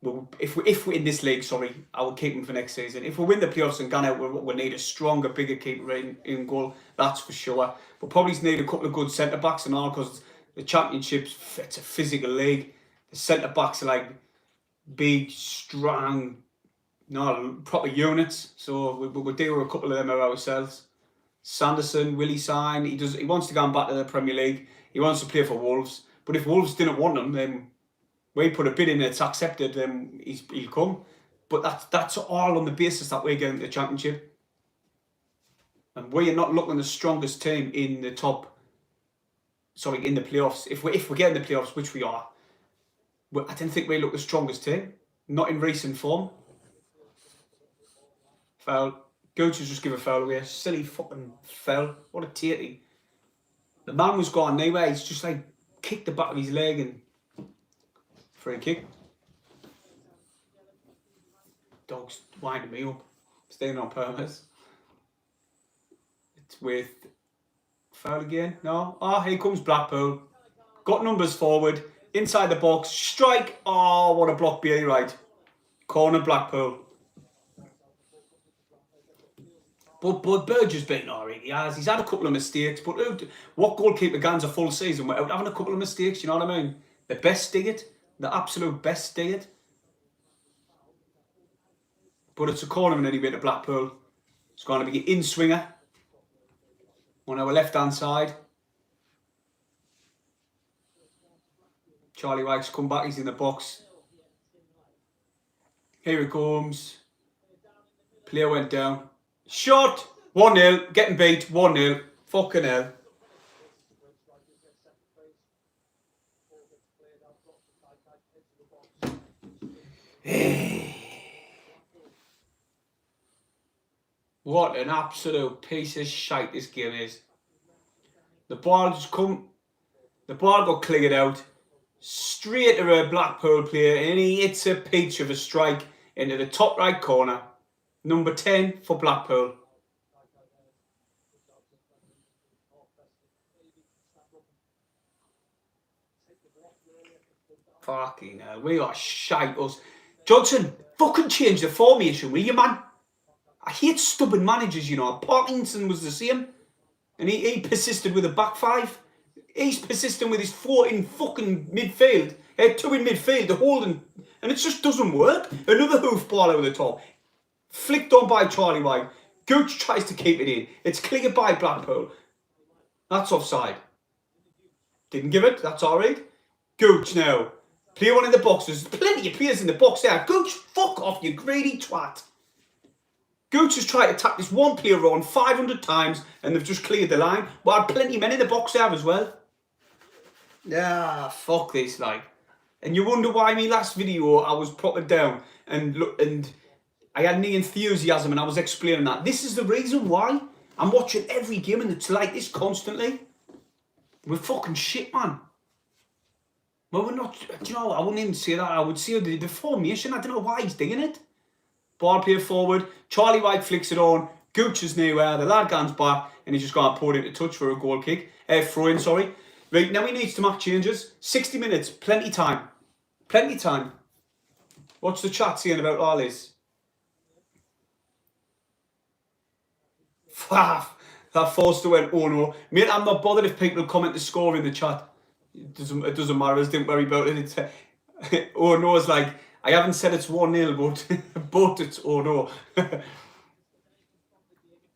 Well, if we're in this league, I would keep him for next season. If we win the playoffs and gone out, we'll need a stronger, bigger keeper in goal. That's for sure. But probably need a couple of good centre backs and all, because the Championship's it's a physical league. The centre backs are like big, strong, proper units. So we'll deal with a couple of them ourselves. Sanderson, will he sign? He wants to go back to the Premier League. He wants to play for Wolves. But if Wolves didn't want him, then we put a bid in, it's accepted, then he'll come. But that's all on the basis that we're getting the Championship. And we are not looking the strongest team in the in the playoffs. If we get in the playoffs, which we are, I didn't think we look the strongest team. Not in recent form. Foul. Gooch just give a foul away. Silly fucking foul. What a tatey. The man was gone anyway. He's just like kicked the back of his leg and free kick. Dog's winding me up. Staying on purpose. It's with foul again. No. Oh, here comes Blackpool. Got numbers forward. Inside the box. Strike. Oh, what a block, Bailey right. Corner Blackpool. But Burge has been alright. He has. He's had a couple of mistakes. But what goalkeeper gans a full season without having a couple of mistakes? You know what I mean? The best did it. The absolute best did it. But it's a corner anyway to Blackpool. It's going to be an in-swinger on our left-hand side. Charlie White's come back. He's in the box. Here he comes. Player went down. Shot. 1-0. Getting beat. 1-0. Fucking hell. What an absolute piece of shite this game is. The ball got cleared out. Straight to a Blackpool player, and he hits a peach of a strike into the top right corner. Number 10 for Blackpool. Fucking hell, we are shite us. Johnson, fucking change the formation, will you, man? I hate stubborn managers, you know. Parkinson was the same. And he persisted with a back five. He's persisting with his 4 in fucking midfield. 2 in midfield, the holding. And it just doesn't work. Another hoof ball over the top. Flicked on by Charlie White. Gooch tries to keep it in. It's cleared by Blackpool. That's offside. Didn't give it. That's alright. Gooch now. Player one in the box. There's plenty of players in the box there. Gooch, fuck off, you greedy twat. Gooch has tried to tap this one player on 500 times and they've just cleared the line. But I had plenty of men in the box there as well. Yeah, fuck this, like. And you wonder why me last video I was proper down and I had any enthusiasm and I was explaining that. This is the reason why. I'm watching every game and it's like this constantly. We're fucking shit, man. Well, we're not, do you know, I wouldn't even say that. I would say the formation, I don't know why he's doing it. Ball play forward, Charlie White flicks it on, Gooch is nowhere, the lad goes back, and he's just got to pour it into touch for a goal kick. Throw-in, sorry. Right, now he needs to make changes. 60 minutes, plenty time. Plenty time. What's the chat saying about all this? That Forster went, oh no. Mate, I'm not bothered if people comment the score in the chat. It doesn't matter, don't worry about it. It's, oh no, it's like, I haven't said it's 1-0, but it's oh no.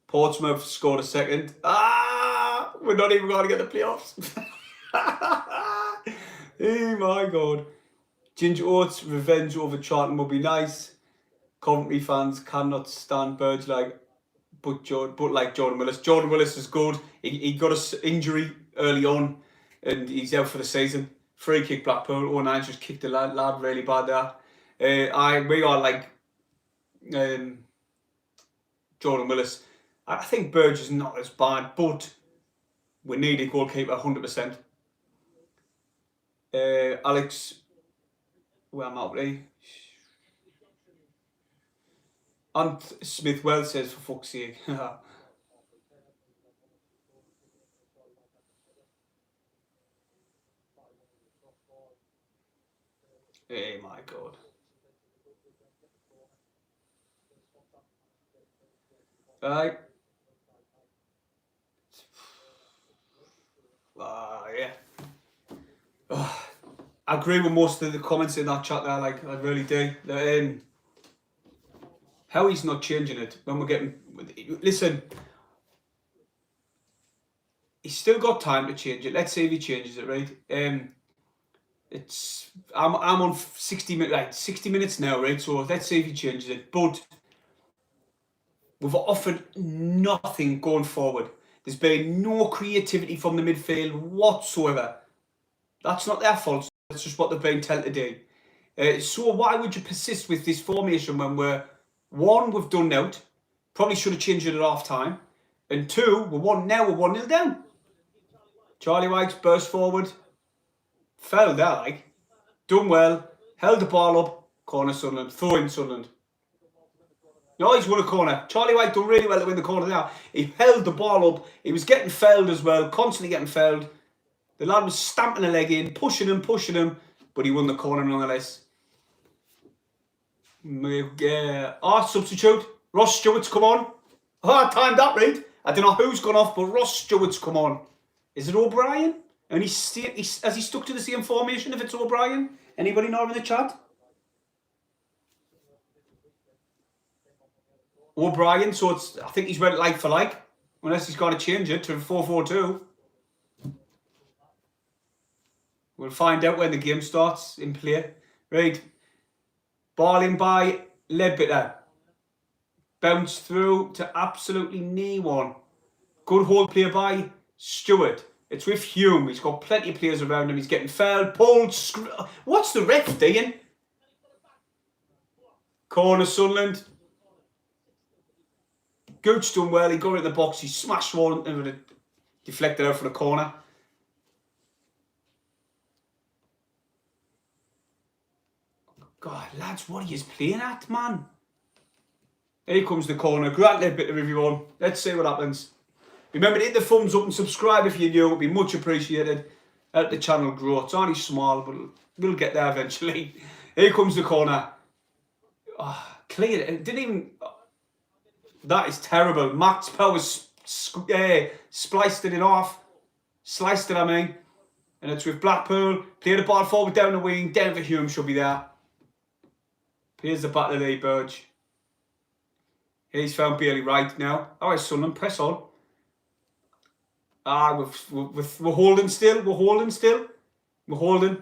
Portsmouth scored a second. We're not even going to get the playoffs. Oh my God. Ginger Oats, revenge over Charlton would be nice. Coventry fans cannot stand Burge like Jordan Willis. Jordan Willis is good. He got an injury early on and he's out for the season. Free kick Blackpool. 09 just kicked the lad really bad there. We are like Jordan Willis. I think Burge is not as bad, but we need a goalkeeper 100%. Alex, where am I up there? And Smith well says, for fuck's sake. Hey, my God. Right. Yeah. I agree with most of the comments in that chat there, like, I really do. How he's not changing it when we're getting... Listen, he's still got time to change it. Let's say if he changes it, right? I'm on 60 minutes, right? 60 minutes now, right? So let's say if he changes it, but we've offered nothing going forward. There's been no creativity from the midfield whatsoever. That's not their fault. That's just what they've been told to do. So why would you persist with this formation when we've done out? Probably should have changed it at half time. And 2, we're 1-0 down. Charlie White's burst forward. Fell there, like. Done well. Held the ball up. Corner Sunderland. Throw in Sunderland. No, he's won a corner. Charlie White done really well to win the corner there. He held the ball up. He was getting fouled as well. Constantly getting fouled. The lad was stamping a leg in. Pushing him. But he won the corner nonetheless. Substitute. Ross Stewart's come on. I timed that right. I don't know who's gone off, but Ross Stewart's come on. Is it O'Brien? And has he stuck to the same formation if it's O'Brien? Anybody know in the chat? O'Brien, so I think he's went like for like. Unless he's got to change it to 4-4-2. We'll find out when the game starts in play. Right. Ball in by Ledbetter. Bounce through to absolutely no one. Good hold play by Stewart. It's with Hume. He's got plenty of players around him. He's getting fouled, pulled. What's the ref doing? Corner Sunderland. Gooch done well. He got in the box. He smashed one and deflected out for the corner. God, lads, what are you playing at, man? Here comes the corner. Grant Ledbetter, everyone. Let's see what happens. Remember to hit the thumbs up and subscribe if you're new. It would be much appreciated. Help the channel grow. It's only small, but we'll get there eventually. Here comes the corner. Clear it. Didn't even... That is terrible. Max Powers spliced it off. Sliced it, I mean. And it's with Blackpool. Play the ball forward down the wing. Denver Hume should be there. Here's the battle of the Burge. He's found Bailey right now. Alright, Sunderland, press on. We're holding still. We're holding.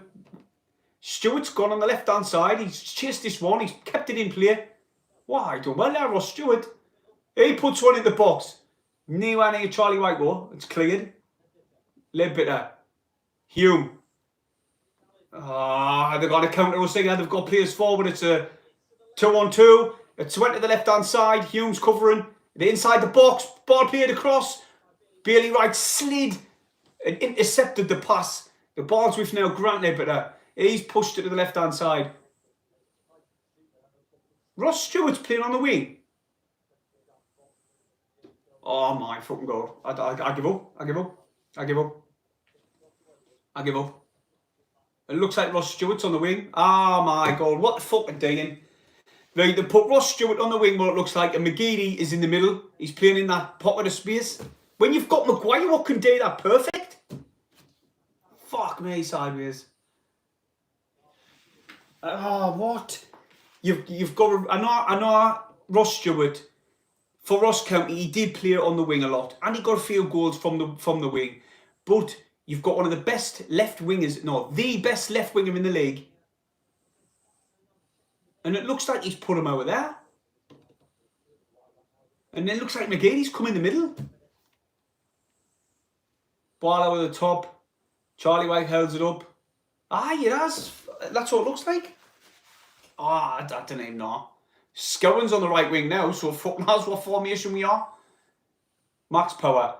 Stewart's gone on the left-hand side. He's chased this one. He's kept it in play. Why? Done well there, Ross Stewart. He puts one in the box. Nowhere near Charlie White, though. It's cleared. Little bit there. Hume. They've got a counter us again. They've got players forward. It's a 2-on-2. It's went to the left-hand side. Hume's covering. They're inside the box. Ball played across. Bailey Wright slid and intercepted the pass. The ball's with now Grant Ledbetter. He's pushed it to the left-hand side. Ross Stewart's playing on the wing. Oh my fucking God. I give up. I give up. I give up. I give up. It looks like Ross Stewart's on the wing. Oh my God. What the fuck are they doing? Right, they put Ross Stewart on the wing, what it looks like, and McGeady is in the middle. He's playing in that pocket of space. When you've got Maguire, what can do that perfect? Fuck me sideways. Oh, what? You've got. I know. Ross Stewart for Ross County, he did play on the wing a lot, and he got a few goals from the wing. But you've got one of the best left wingers. No, the best left winger in the league. And it looks like he's put him over there. And then it looks like McGeady's come in the middle. Ball over the top. Charlie White holds it up. He has. That's what it looks like. I don't even know. Scowen's on the right wing now, so fuck knows what formation we are. Max Power.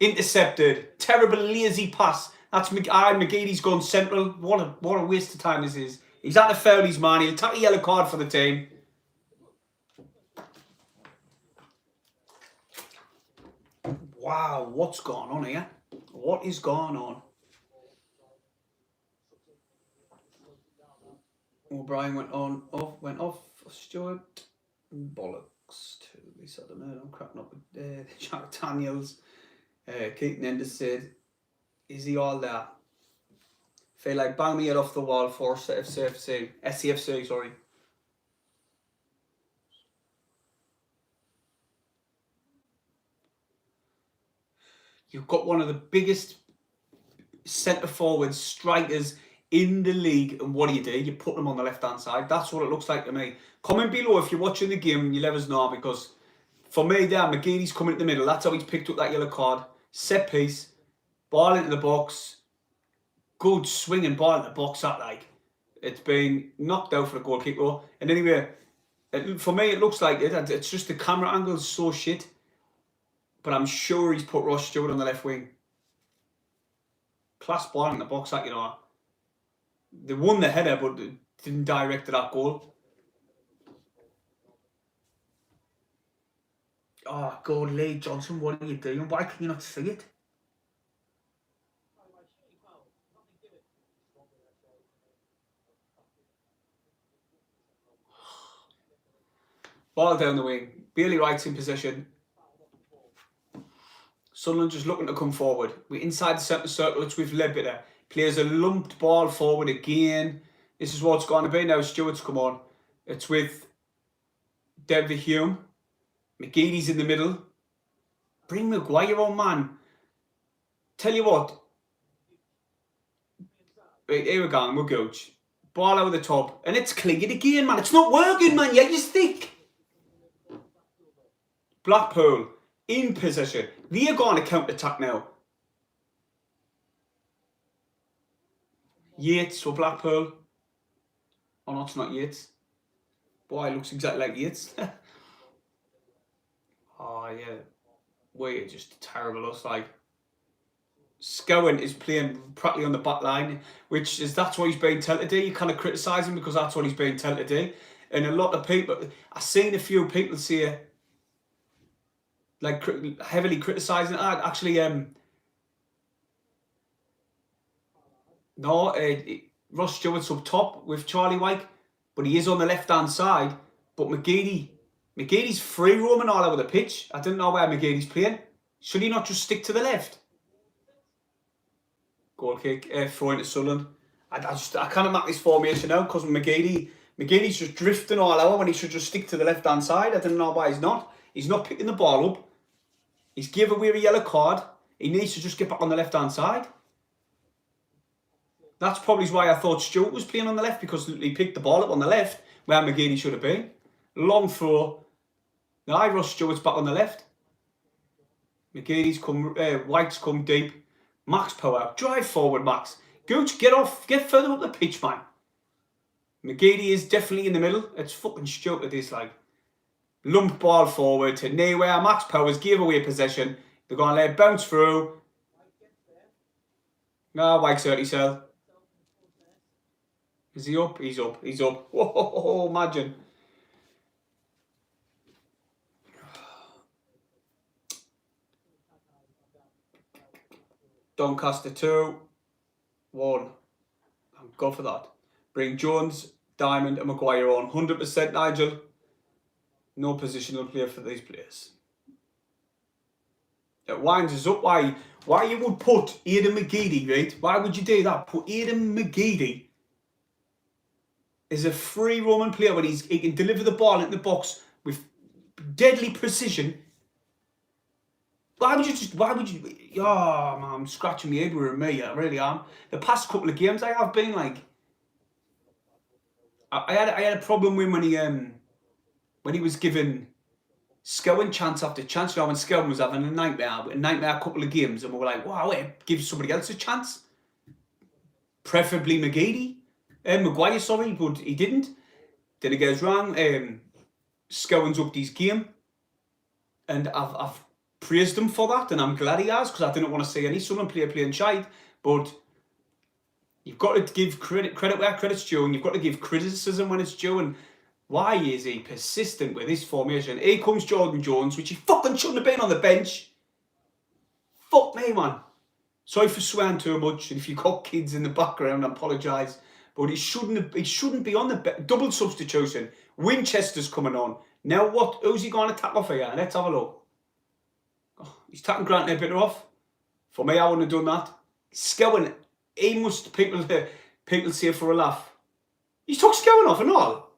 Intercepted. Terrible lazy pass. That's McGeady's gone central. What a waste of time this is. He's at the foul, he's man. He'll take a yellow card for the team. Wow, what's going on here? What is going on? O'Brien went off. Stewart. Bollocks to this at the minute. I'm cracking up with Jack Daniels. Keaton Enders said, is he all that? Feel like bang me head off the wall for SCFC, sorry. You've got one of the biggest centre forward strikers in the league, and what do? You put them on the left hand side. That's what it looks like to me. Comment below if you're watching the game and you let us know, because for me there, McGeady's coming in the middle. That's how he's picked up that yellow card. Set piece, ball into the box. Good swinging ball in the box, that like. It's been knocked out for a goal kick though. And anyway, for me it looks like it. It's just the camera angle is so shit. But I'm sure he's put Ross Stewart on the left wing. Class ball in the box, that, you know. They won the header, but didn't direct to that goal. Oh, God, Lee Johnson, what are you doing? Why can you not see it? Ball down the wing. Bailey Wright's in position. Sunderland just looking to come forward. We're inside the centre circle. It's with Ledbetter. Plays a lumped ball forward again. This is what's going to be now. Stewart's come on. It's with David Hume. McGeady's in the middle. Bring Maguire on, man. Tell you what. Right, here we go. We'll go. Ball over the top. And it's clinging again, man. It's not working, man. You stick. Blackpool in possession. They are going to counter-attack now. Yates for Blackpool. Oh no, it's not Yates. Boy, it looks exactly like Yates. Oh yeah. We're just terrible us, like. Scowen is playing practically on the back line, which is, that's what he's being told to do. You kind of criticise him because that's what he's being told to do. And a lot of people, I've seen a few people say, like, heavily criticising it. Actually, no, Ross Stewart's up top with Charlie White, but he is on the left-hand side. But McGeady's free roaming all over the pitch. I don't know where McGeady's playing. Should he not just stick to the left? Goal kick, throw into Sunderland. I can't make this formation now because McGeady's just drifting all over when he should just stick to the left-hand side. I don't know why he's not. He's not picking the ball up. He's given away a yellow card. He needs to just get back on the left-hand side. That's probably why I thought Stewart was playing on the left, because he picked the ball up on the left where McGeady should have been. Long throw. Now Ross Stewart's back on the left. McGeady's come, White's come deep. Max power. Drive forward, Max. Gooch, get off. Get further up the pitch, man. McGeady is definitely in the middle. It's fucking stupid, this, like. Lump ball forward to nowhere. Max Powers gave away possession. They're going to let it bounce through. No, White's hurt himself. Is he up? He's up. He's up. Whoa, imagine. Doncaster 2. 1. Thank God for that. Bring Jones, Diamond and Maguire on. 100% Nigel. No positional play for these players. It winds us up. Why you would put Aidan McGeady, right? Why would you do that? Put Aidan McGeady as a free roaming player when he can deliver the ball into the box with deadly precision. Why would you, oh man, I'm scratching my head with me, I really am. The past couple of games I have been like, I had a problem with when he was given Scowen chance after chance. You know, when Scowen was having a nightmare couple of games, and we were like, wow, give somebody else a chance. Preferably Maguire, sorry, but he didn't. Then it goes wrong. Scowen's upped his game, and I've praised him for that, and I'm glad he has, because I didn't want to see any Sunderland player playing shite. But you've got to give credit where credit's due, and you've got to give criticism when it's due. And why is he persistent with this formation? Here comes Jordan Jones, which he fucking shouldn't have been on the bench. Fuck me, man. Sorry for swearing too much, and if you've got kids in the background, I apologise. But he shouldn't be on the bench. Double substitution. Winchester's coming on. Now what? Who's he going to tackle for here? Let's have a look. Oh, he's taking Grant a bit off. For me, I wouldn't have done that. Scowen, he must, people say for a laugh. He's took Scowen off and all.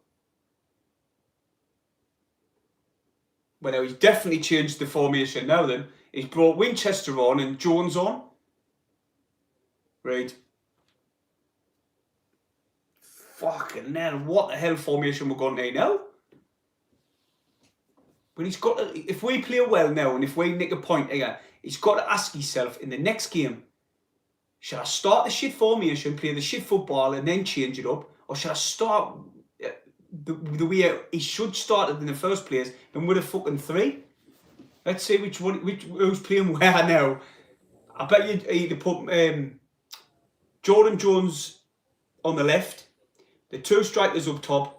Well, now he's definitely changed the formation now then. He's brought Winchester on and Jones on. Right. Fucking hell, what the hell formation we're going to now? But he's got to, if we play well now and if we nick a point here, he's got to ask himself in the next game, should I start the shit formation, play the shit football and then change it up? Or should I start the way he should start it in the first place and with a fucking 3? Let's see who's playing where now. I bet you'd put Jordan Jones on the left, the 2 strikers up top.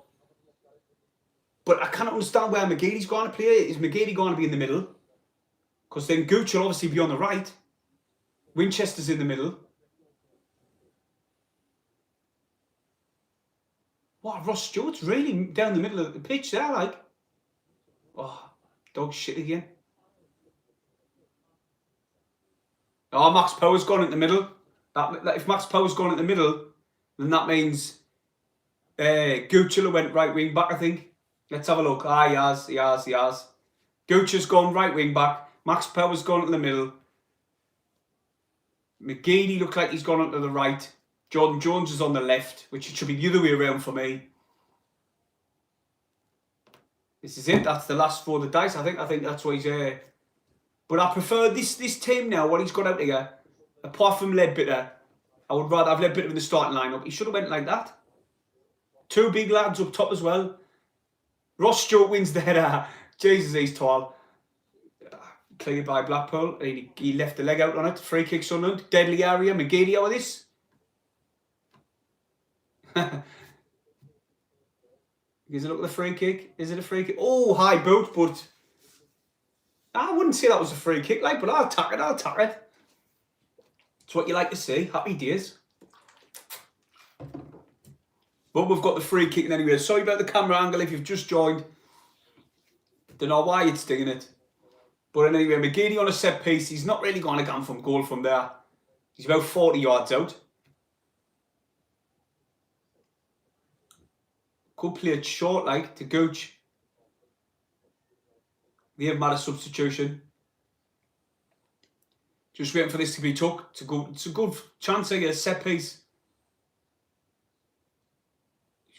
But I can't understand where McGeady's going to play. Is McGeady going to be in the middle? Because then Gooch will obviously be on the right. Winchester's in the middle. What, Ross Stewart's really down the middle of the pitch there, like. Oh, dog shit again. Oh, Max Power's gone in the middle. If Max Power's gone in the middle, then that means Gooch went right wing back, I think. Let's have a look. Ah, he has. Gooch has gone right wing back. Max Power's gone into the middle. McGeady looks like he's gone onto the right. Jordan Jones is on the left, which it should be the other way around for me. This is it. That's the last throw of the dice. I think that's what he's. But I prefer this team now. What he's got out here, apart from Ledbitter, I would rather have Ledbitter in the starting lineup. He should have went like that. 2 big lads up top as well. Ross Stewart wins the header. Jesus, he's tall. Cleared by Blackpool. He left the leg out on it. Free kick Sunderland. Deadly area. McGeady out of this. Is it look at the free kick? Is it a free kick? Oh, high boot, but I wouldn't say that was a free kick, like, but I'll tack it. It's what you like to see. Happy days. But we've got the free kick anyway. Sorry about the camera angle if you've just joined. Don't know why it's doing it. But anyway, McGeady on a set piece. He's not really going to come from goal from there. He's about 40 yards out. Could play it short, like, to Gooch. They have made a substitution. Just waiting for this to be took. It's a good chance to get a set piece.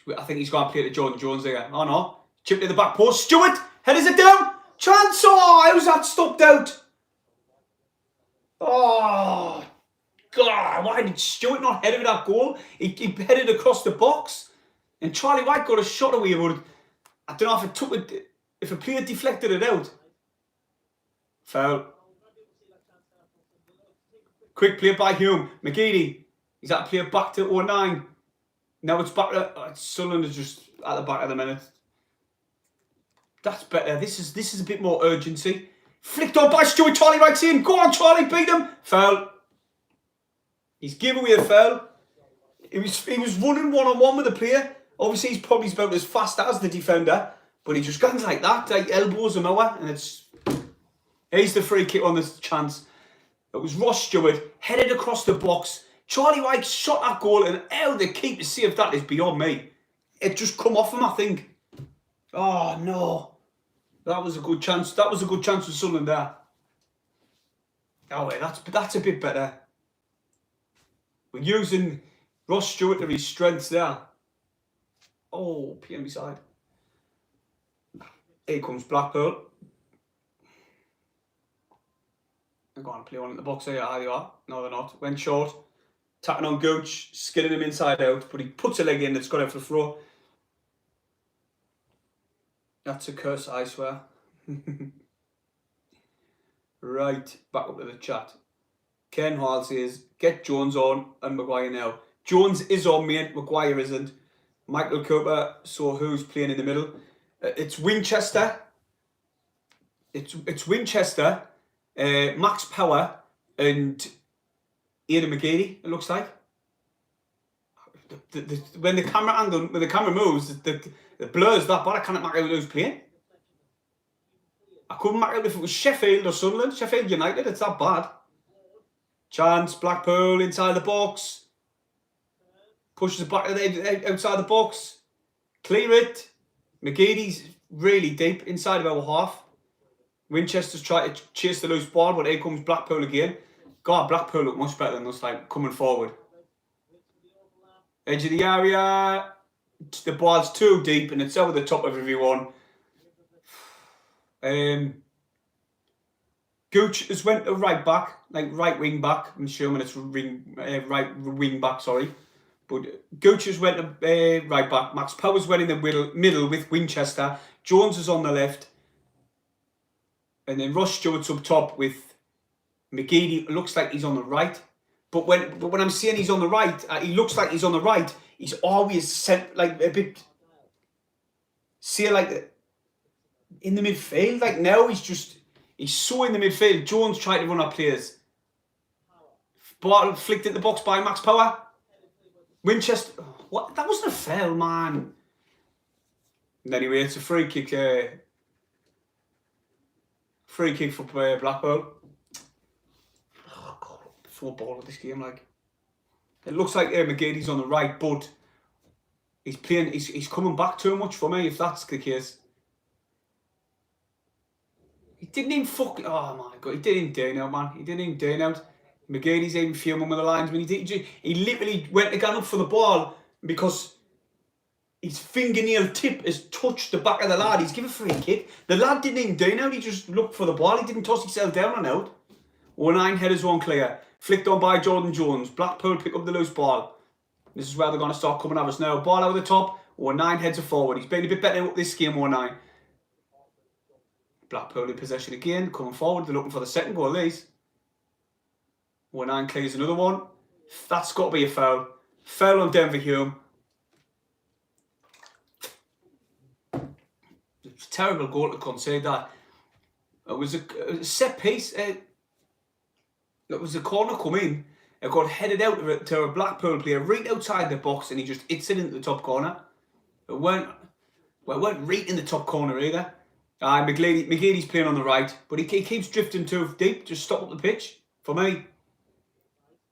I think he's going to play to Jordan Jones there. Oh no. Chip to the back post. Stewart headers it down. Chance. Oh, how's that stopped out? Oh, God. Why did Stewart not head that goal? He headed across the box. And Charlie White got a shot away. But I don't know if it took it, if a player deflected it out. Foul. Quick play by Hume. McGeady. He's had to play back to 09. Now it's back to Sunderland is just at the back of the minute. That's better. This is a bit more urgency. Flicked on by Stuart. Charlie Wright's in. Go on, Charlie, beat him. Foul. He's given away a foul. He was running one-on-one with the player. Obviously, he's probably about as fast as the defender, but he just guns like that, like elbows him over, and it's. Here's the free kick on this chance. It was Ross Stewart headed across the box. Charlie White shot that goal, and how the keeper saved that is beyond me. It just come off him, I think. Oh no, that was a good chance. That was a good chance for Sunderland there. Oh wait, that's a bit better. We're using Ross Stewart to his strengths there. Oh, PMB side. Here comes Blackpool. I'm going to play one in the box here. There you are. No, they're not. Went short. Tapping on Gooch. Skinning him inside out. But he puts a leg in that's got out for the throw. That's a curse, I swear. Right. Back up to the chat. Ken Hall says, get Jones on and Maguire now. Jones is on, mate. Maguire isn't. Michael Cooper. So who's playing in the middle? It's Winchester. It's Winchester. Max Power and Aidan McGeady, it looks like. When the camera angle, when the camera moves, it blurs that, but I can't make out who's playing. I couldn't make out if it was Sheffield or Sunderland. Sheffield United, it's that bad. Chance, Blackpool inside the box. Pushes it back outside the box. Clear it. McGeady's really deep inside of our half. Winchester's trying to chase the loose ball, but here comes Blackpool again. God, Blackpool look much better than this time, coming forward. Edge of the area. The ball's too deep and it's over the top of everyone. Gooch has went to right back, like right wing back. I'm assuming it's right wing back, sorry. But Gooch has went to right back. Max Powers went in the middle with Winchester. Jones is on the left. And then Ross Stewart's up top with McGeady. Looks like he's on the right. But when I'm saying he's on the right, he looks like he's on the right. He's always sent like a bit. See, like in the midfield. Like now he's so in the midfield. Jones tried to run up players. Ball flicked in the box by Max Power. Winchester. What? That wasn't a foul, man. And anyway, it's a free kick. Free kick for Blackpool. Oh God, so bored of this game. Like, it looks like McGeady's on the right, but he's playing. He's coming back too much for me. If that's the case, he didn't even oh my God, he didn't do out, man. He didn't even do out. McGeady's even fuming with the linesman. He literally went to go up for the ball because his fingernail tip has touched the back of the lad. He's given a free kick. The lad didn't even do out. He just looked for the ball. He didn't toss himself down and out. 9 headers, 1 clear. Flicked on by Jordan Jones. Blackpool pick up the loose ball. This is where they're going to start coming at us now. Ball out of the top. 9 heads forward. He's been a bit better this game, 9. Blackpool in possession again. Coming forward. They're looking for the second goal, these. 9 clears another one. That's got to be a foul. Foul on Denver Hume. It's a terrible goal to concede that. It was a set piece. It was a corner come in. It got headed out to a Blackpool player right outside the box and he just hits it into the top corner. It weren't right in the top corner either. McGeady's playing on the right, but he keeps drifting too deep. Just stop up the pitch for me.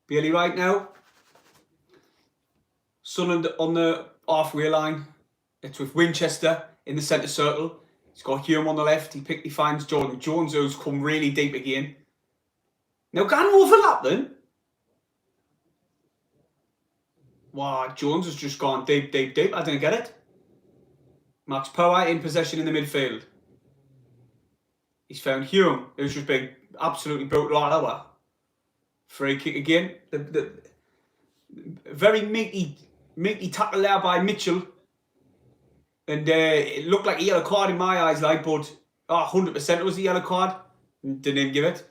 Barely right now. Sunderland on the halfway line. It's with Winchester in the centre circle. He's got Hume on the left. He finds Jordan Jones, who's come really deep again. Now, can overlap then? Wow, Jones has just gone deep, deep, deep. I didn't get it. Max Power in possession in the midfield. He's found Hume, who's just been absolutely brutal all over. Free kick again. The very meaty tackle there by Mitchell. And it looked like a yellow card in my eyes, like, but 100% it was a yellow card. Didn't even give it.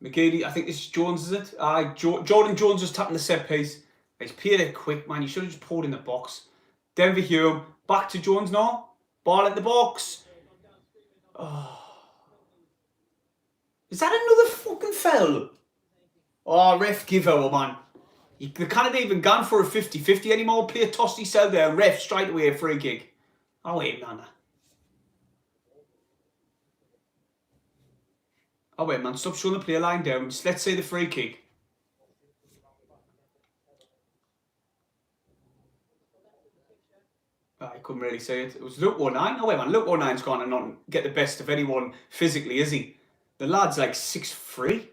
McGeady, I think this is Jones, is it? Jordan Jones just tapping the set piece. He's peered it quick, man. You should have just pulled in the box. Denver Hume, back to Jones now. Ball in the box. Oh. Is that another fucking foul? Oh, ref give over, man. They can't even gone for a 50-50 anymore. Play a tossy cell there. Ref straight away a free kick. Oh, wait, Nana. Oh, wait, man. Stop showing the player line down. Just let's say the free kick. I couldn't really say it. It was Luke 19. Oh, wait, man. Luke 19's gone and not get the best of anyone physically, is he? The lad's like 6'3".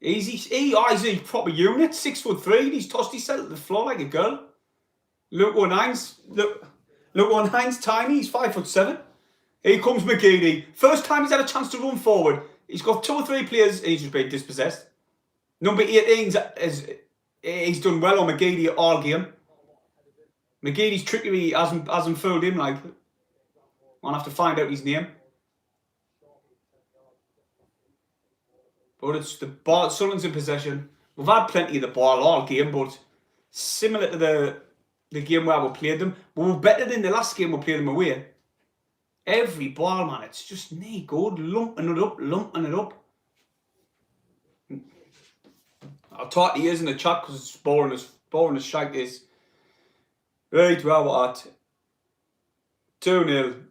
He's a proper unit, 6'3". He's tossed himself to the floor like a girl. Luke 19's tiny. He's 5'7". Here comes McGeady. First time he's had a chance to run forward. He's got 2 or 3 players and he's just been dispossessed. Number 18 he's done well on McGeady all game. McGeady's trickery hasn't fooled him. Like, I'll have to find out his name. But it's the ball. Sunderland's in possession. We've had plenty of the ball all game, but similar to the game where we played them, we were better than the last game we played them away. Every ball, man, it's just no good. Lumping it up. I'll talk to you in the chat because it's boring as shite is. Right, well, we're at 2-0.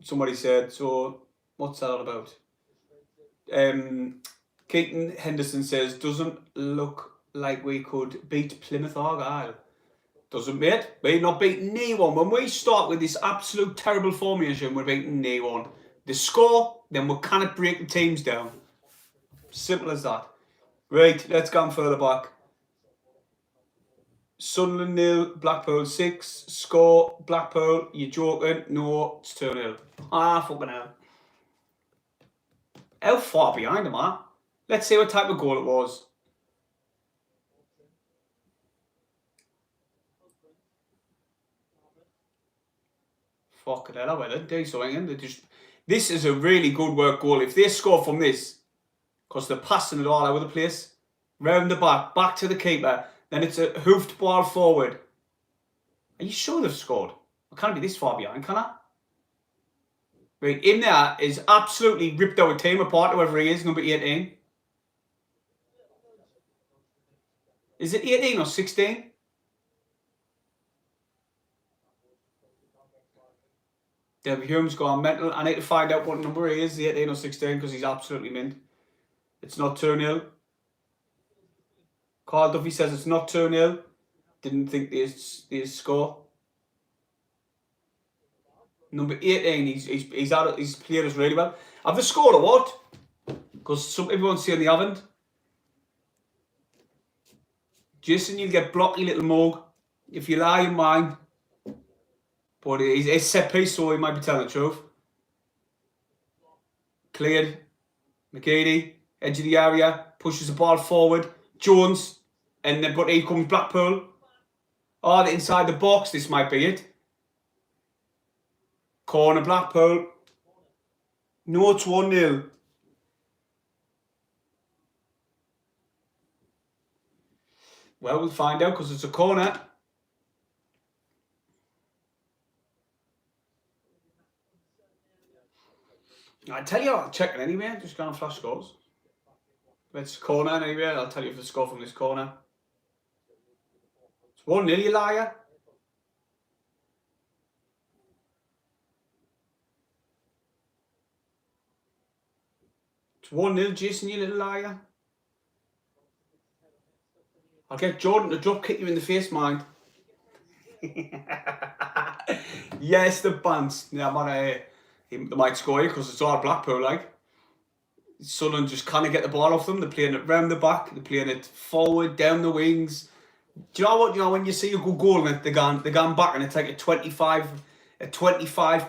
Somebody said, so what's that all about? Keaton Henderson says, doesn't look like we could beat Plymouth Argyle. Doesn't, mate. We're not beating anyone. When we start with this absolute terrible formation, we're beating anyone. The score, then we cannot break the teams down. Simple as that. Right, let's go on further back. Sunderland 0, Blackpool 6. Score, Blackpool, you joking? No, it's 2-0. Fucking hell. How far behind am I? Let's see what type of goal it was. Fucking hell, I will do something. This is a really good work goal. If they score from this, because they're passing it all over the place, round the back to the keeper, then it's a hoofed ball forward. Are you sure they've scored? I can't be this far behind, can I? Right, in there is absolutely ripped our team apart, whoever he is, number 18. Is it 18 or 16? David Hume's gone mental. I need to find out what number he is, the 18 or 16, because he's absolutely mint. It's not 2-0. Carl Duffy says it's not 2-0. Didn't think they score. Number 18, he's played us really well. Have they scored or what? Because everyone's saying they haven't. Jason, you'll get blocked, you little mug. If you lie, you mind. But he's set piece, so he might be telling the truth. Cleared. McGeady, edge of the area, pushes the ball forward. Jones, and then but here comes Blackpool. Oh, they're inside the box. This might be it. Corner Blackpool. No, it's 1-0. Well, we'll find out because it's a corner. I tell you, I'll check it anyway. Just go on flash scores. If it's a corner anyway, I'll tell you if it's a score from this corner. It's 1-0, you liar. It's 1-0, Jason, you little liar. I'll get Jordan to drop kick you in the face, mind. Yes, the bounce. Yeah, man, they might score you because it's all Blackpool, like. Sunderland just can't get the ball off them. They're playing it round the back. They're playing it forward, down the wings. Do you know what? You know, when you see a good goal and they're gone back and it's like a 25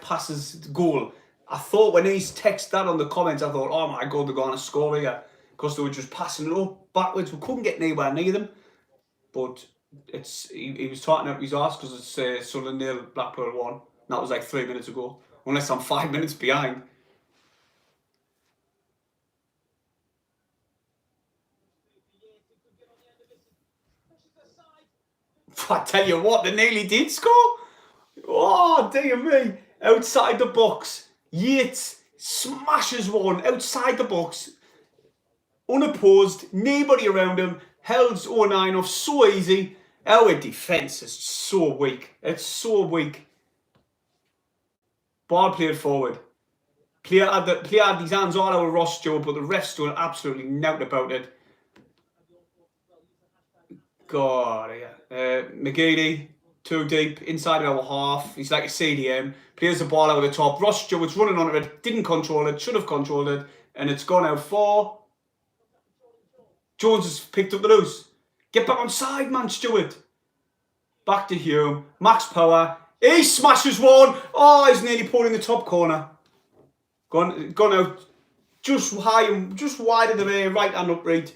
passes goal. I thought when he's texted that on the comments, I thought, oh my God, they're going to score here. Because they were just passing it up backwards. We couldn't get anywhere near them. But he was talking out his arse because it's Sunderland 0, Blackpool 1. And that was like 3 minutes ago. Unless I'm 5 minutes behind. I tell you what, they nearly did score. Oh, dear me. Outside the box. Yates smashes one outside the box. Unopposed. Nobody around him. Holds 09 off so easy. Our defence is so weak. It's so weak. Ball played forward. Player had his hands all over Ross Stewart, but the ref's doing absolutely nothing about it. God, yeah. McGeady, too deep, inside of our half. He's like a CDM. Plays the ball over the top. Ross Stewart's running onto it. Didn't control it. Should have controlled it. And it's gone out for... Jones has picked up the loose. Get back on side, man, Stewart. Back to Hume. Max Power. He smashes one. Oh, he's nearly put in the top corner. Gone out just high, just wide of the right hand upright.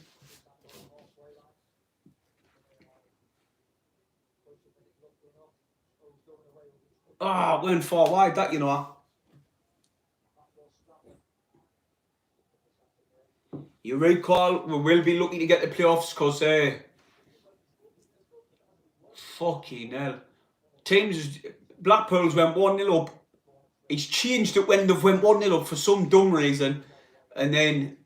Ah, went far wide, that, you know. You're right, Carl. We will be looking to get the playoffs because, fucking hell. Teams, Blackpool's went 1-0 up. He's changed it when they've went 1-0 up for some dumb reason. And then,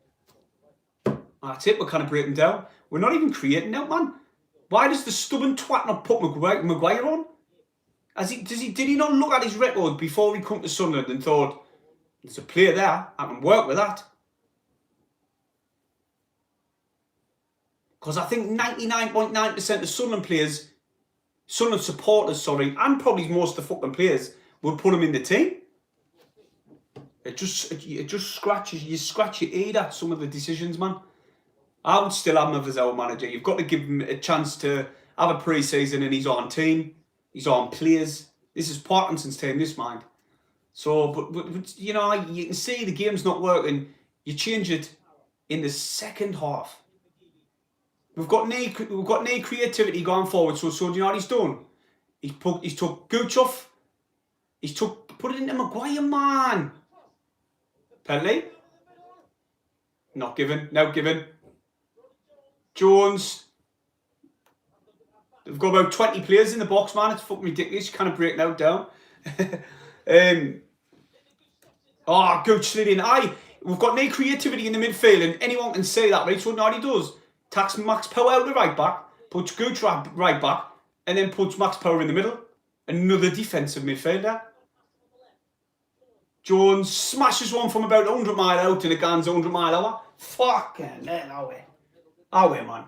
that's it, we're kind of breaking down. We're not even creating now, man. Why does the stubborn twat not put Maguire on? Did he not look at his record before he come to Sunderland and thought, there's a player there, I can work with that? Because I think 99.9% of Sunderland supporters, and probably most of the fucking players, would put him in the team. It just scratches, you scratch your ear at some of the decisions, man. I would still have him as our manager. You've got to give him a chance to have a pre-season and he's on team. He's on players. This is Parkinson's team, this mind. So, but you know, you can see the game's not working. You change it in the second half. We've got no creativity going forward. So do you know what he's done? He's took Gooch off. Put it into Maguire, man. Penalty. Not given. Now given. Jones. They've got about 20 players in the box, man. It's fucking ridiculous. Kind of breaking out down. Gooch slid in. We've got no creativity in the midfield, and anyone can say that, right? So now he does. Takes Max Power out the right back, puts Gooch right back, and then puts Max Power in the middle. Another defensive midfielder. Jones smashes one from about 100 mile out and it goes 100 mile hour. Fucking hell, away, man.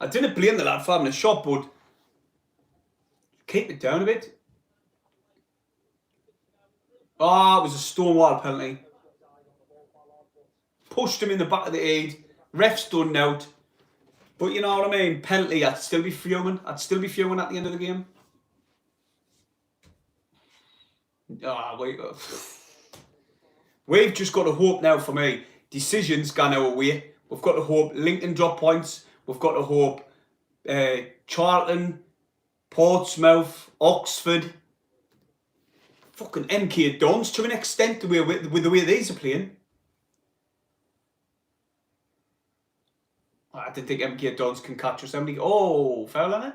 I didn't blame the lad for having a shot, but keep it down a bit. It was a stonewall penalty. Pushed him in the back of the head. Ref's done out. But you know what I mean? Penalty, I'd still be fuming. At the end of the game. We've just got to hope now for me. Decisions gone our way. We've got to hope Lincoln drop points. We've got to hope Charlton, Portsmouth, Oxford, fucking MK Dons to an extent with the way these are playing. I didn't think MK Dons can catch us. Foul on it.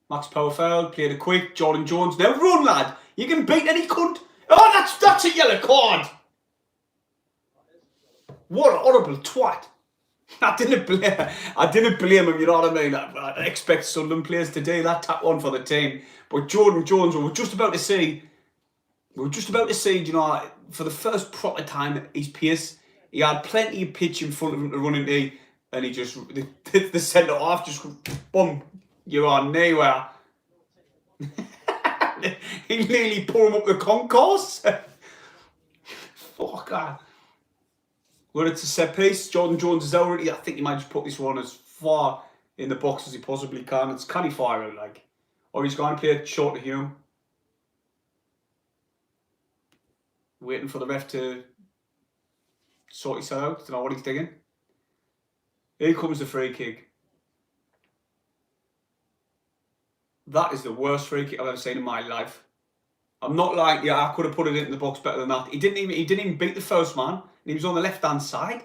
Max Power foul, played it quick. Jordan Jones, now run, lad. You can beat any cunt. Oh, that's a yellow card. What a horrible twat. I didn't blame him, you know what I mean? I expect Sunderland players to do that, tap one for the team. But Jordan Jones, we were just about to see, you know, for the first proper time, his pace. He had plenty of pitch in front of him to run into, and he just, the centre half just, boom, you're on nowhere. He nearly pulled him up the concourse. Fuck. God. Well, it's a set piece. Jordan Jones is already. I think he might just put this one as far in the box as he possibly can. It's can he fire out like, or he's going to play it short to Hume. Waiting for the ref to sort his out. Don't know what he's digging. Here comes the free kick. That is the worst free kick I've ever seen in my life. I'm not like, yeah, I could have put it in the box better than that. He didn't even beat the first man, and he was on the left hand side.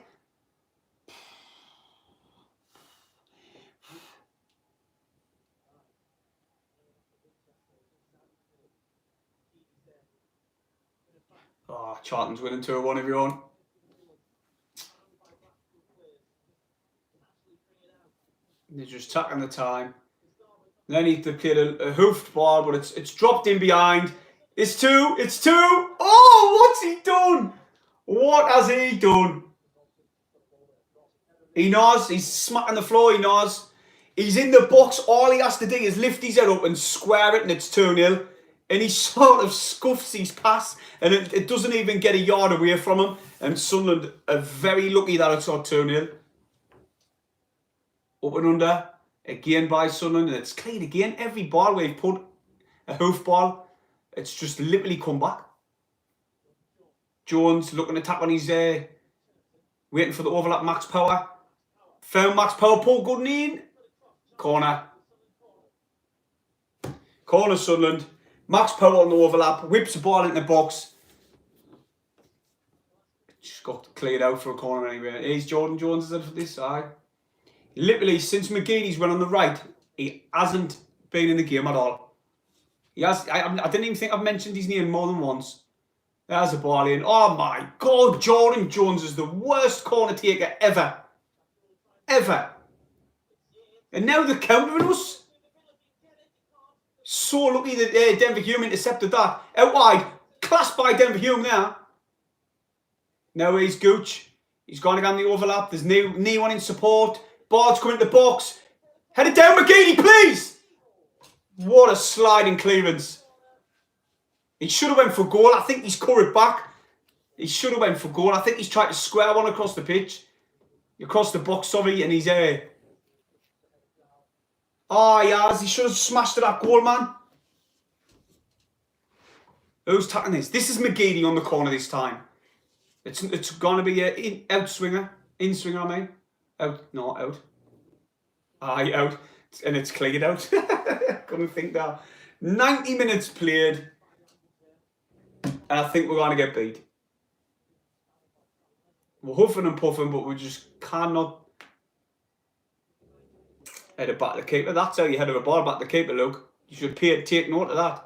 Oh, Charlton's winning 2-1 everyone. They're just taking the time. Then they played a hoofed ball, but it's dropped in behind. It's two. Oh, what's he done? What has he done? He knows. He's smacking the floor. He knows. He's in the box. All he has to do is lift his head up and square it, and it's 2-0. And he sort of scuffs his pass, and it doesn't even get a yard away from him. And Sunderland are very lucky that it's not 2-0. Up and under. Again by Sunderland, and it's clean again. Every ball we've put a hoof ball, it's just literally come back. Jones looking to tap on his waiting for the overlap. Max Power. Found Max Power, Paul Gooden in. Corner. Corner Sunderland. Max Power on the overlap. Whips the ball into the box. Just got cleared out for a corner anyway. Here's Jordan Jones is for this side. Literally, since McGeady's went on the right, he hasn't been in the game at all. He has. I didn't even think I've mentioned his name more than once. There's a ball in. Oh my God, Jordan Jones is the worst corner taker ever. Ever. And now they're countering us. So lucky that Denver Hume intercepted that. Out wide. Class by Denver Hume there. Now here's Gooch. He's going to go on the overlap. There's knee one in support. Ball's coming to the box. Head it down, McGeady, please. What a sliding clearance. He should have went for goal. I think he's curried back. He should have went for goal. I think he's tried to square one across the pitch. Across the box, sorry, and he's oh, he has. He should have smashed that goal, man. Who's tackling this? This is McGeady on the corner this time. It's going to be an out swinger. In swinger, I mean. Out, not out. Aye, out. And it's cleared out. Couldn't think that. 90 minutes played. And I think we're going to get beat. We're huffing and puffing, but we just cannot head it back to the keeper. That's how you head a ball back to the keeper, Luke. You should take note of that.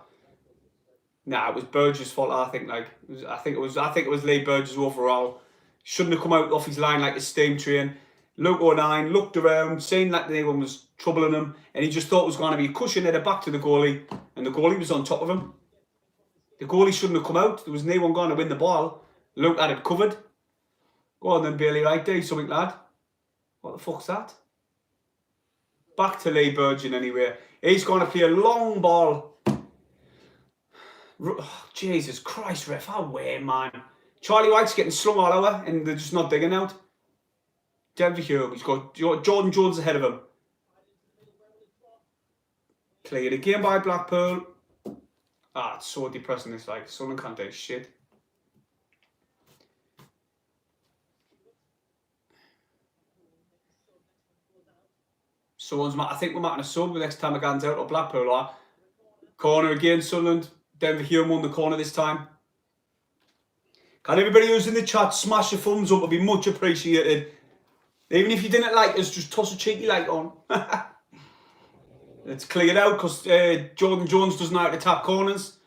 Nah, it was Burgess' fault, I think. I think it was Lee Burgess overall. Shouldn't have come out off his line like a steam train. Luke O'Nien looked around, seen that anyone was troubling him, and he just thought it was going to be a cushion header back to the goalie, and the goalie was on top of him. The goalie shouldn't have come out. There was no one going to win the ball. Luke had it covered. Go on then, Bailey, right there, something, lad. What the fuck's that? Back to Lee Burgess anyway. He's going to play a long ball. Oh, Jesus Christ, ref, away, man. Charlie White's getting slung all over, and they're just not digging out. Denver Hume, he's got Jordan Jones ahead of him. Played again by Blackpool. Ah, it's so depressing, it's like, someone can't do shit. I think we're making a sub the next time again's out of Blackpool. Corner again, Sunderland. Denver Hume won the corner this time. Can everybody who's in the chat smash a thumbs up? It'll be much appreciated. Even if you didn't like us, just toss a cheeky like on. It's cleared out because Jordan Jones doesn't know how to tap corners.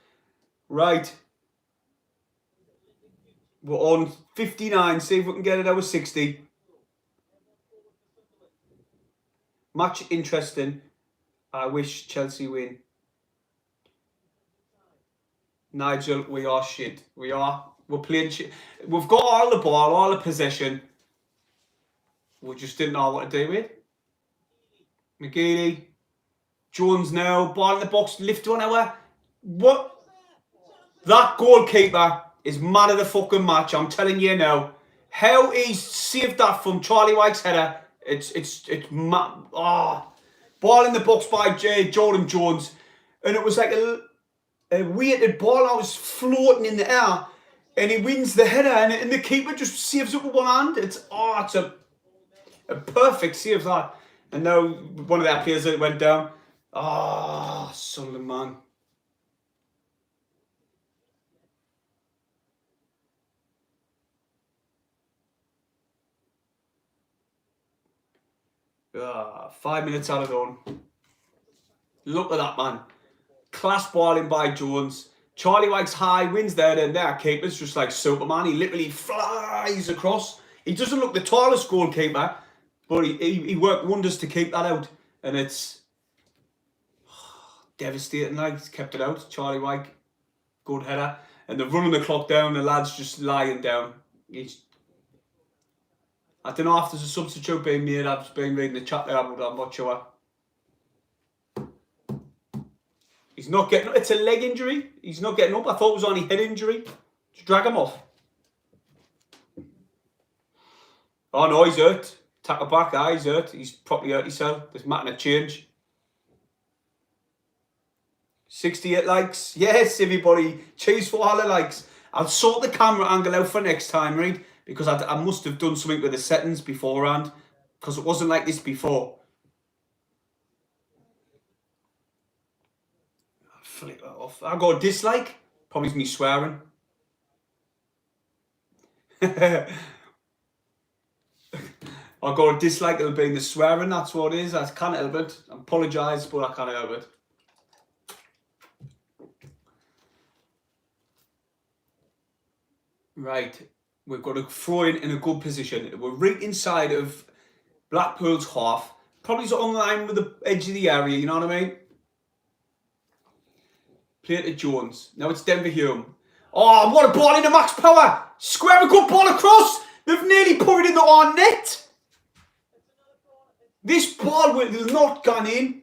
Right. We're on 59. See if we can get it out of 60. Match interesting. I wish Chelsea win. Nigel, we are shit. We're playing shit. We've got all the ball, all the possession. We just didn't know what to do with. McGeady. Jones now. Ball in the box. Lift one hour. What? That goalkeeper is man of the fucking match. I'm telling you now. How he's saved that from Charlie White's header. It's ball in the box by Jordan Jones, and it was like a weighted ball. I was floating in the air, and he wins the header, and the keeper just saves it with one hand. It's a perfect save that. And now one of their players that went down. Sunderland, man. Ah, 5 minutes out of done. Look at that, man. Class balling by Jones. Charlie White's high, wins there, and their keeper's just like Superman. He literally flies across. He doesn't look the tallest goalkeeper, but he worked wonders to keep that out. And it's devastating, like, he's kept it out. Charlie White, good header. And they're running the clock down, the lad's just lying down. I don't know if there's a substitute being made. I've just been reading the chat there, but I'm not sure. He's not getting up. It's a leg injury. He's not getting up. I thought it was only head injury. Just drag him off. Oh no, he's hurt. Tackle back. He's hurt. He's properly hurt himself. There's making a change. 68 likes. Yes, everybody. Cheers for all the likes. I'll sort the camera angle out for next time, right? Because I must have done something with the settings beforehand. Because it wasn't like this before. I'll flick that off. I got a dislike. Probably me swearing. I got a dislike. It'll be in the swearing. That's what it is. I can't help it. I apologise, but I can't help it. Right. We've got to throw in a good position. We're right inside of Blackpool's half. Probably on line with the edge of the area, you know what I mean? Play it to Jones. Now it's Denver Hume. Oh, what a ball into Max Power! Square a good ball across! They've nearly put it in the our net! This ball has not gone in.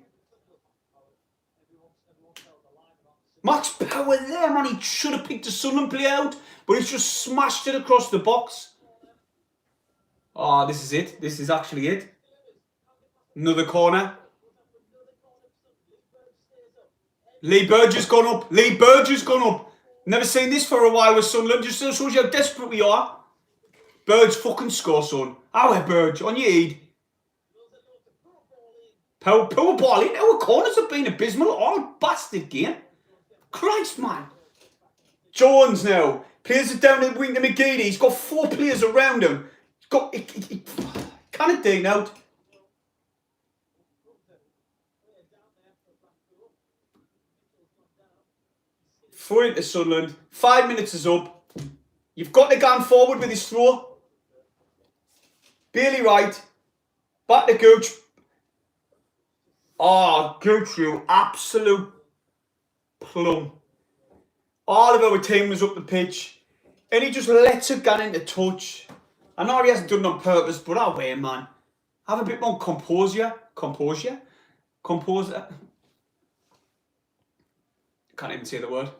Max Power there, man. He should have picked a Sunderland play out, but he's just smashed it across the box. Oh, this is it. This is actually it. Another corner. Lee Burge has gone up. Lee Burge has gone up. Never seen this for a while with Sunderland. Just shows you how desperate we are. Burge fucking score, son. Our Burge, on your head. Power ball in. Our corners have been abysmal all bastard game. Christ, man. Jones now. Plays it down the wing to McGeady. He's got 4 players around him. He's got... He kind of ding out. Throw into Sunderland. 5 minutes is up. You've got to go forward with his throw. Bailey Wright. Back to Gooch. Oh, Gooch, you absolute plum. All of our team was up the pitch. And he just lets it get into touch. I know he hasn't done it on purpose, but I'll wait, man. Have a bit more composure. Composure? Can't even say the word.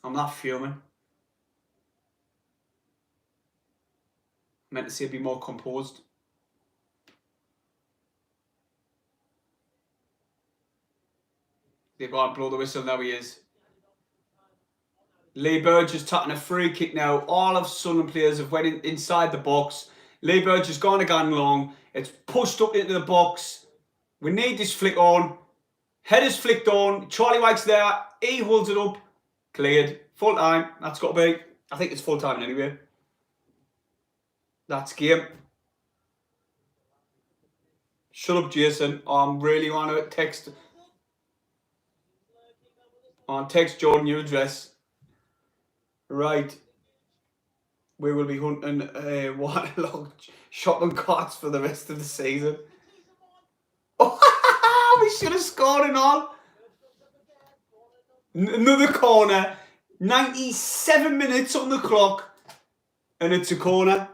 I'm not fuming. I meant to say be more composed. They've got to blow the whistle, now he is. Lee Burge is taking a free kick now. All of Sunderland players have went inside the box. Lee Burge has gone again long. It's pushed up into the box. We need this flick on. Header's flicked on. Charlie White's there. He holds it up. Cleared. Full time. That's got to be. I think it's full time anyway. That's game. Shut up, Jason. I really want to text. Text Jordan your address. Right. We will be hunting waterlogged shopping carts for the rest of the season. Oh, we should have scored and all. Another corner. 97 minutes on the clock. And it's a corner.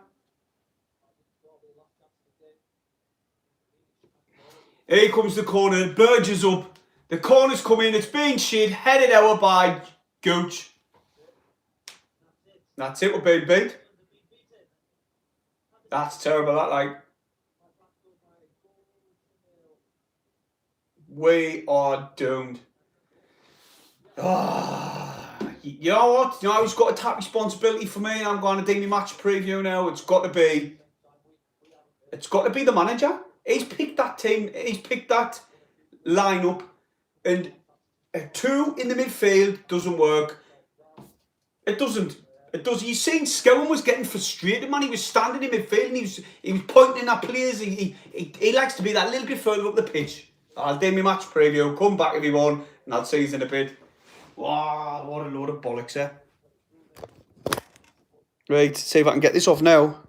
Here comes the corner. Burge is up. The corner's come in. It's being shit. Headed out by Gooch. That's it, we're being beat. That's terrible, that, like. We are doomed. You know what? You know who's got a top responsibility for me, and I'm going to do my match preview now. It's got to be the manager. He's picked that team. He's picked that lineup, and a 2 in the midfield doesn't work. It doesn't. It does. You seen Scowen was getting frustrated, man. He was standing in midfield and he was pointing at players. He likes to be that little bit further up the pitch. I'll do my match preview. Come back if you want, and I'll see you in a bit. Wow, what a load of bollocks there. Right, see if I can get this off now.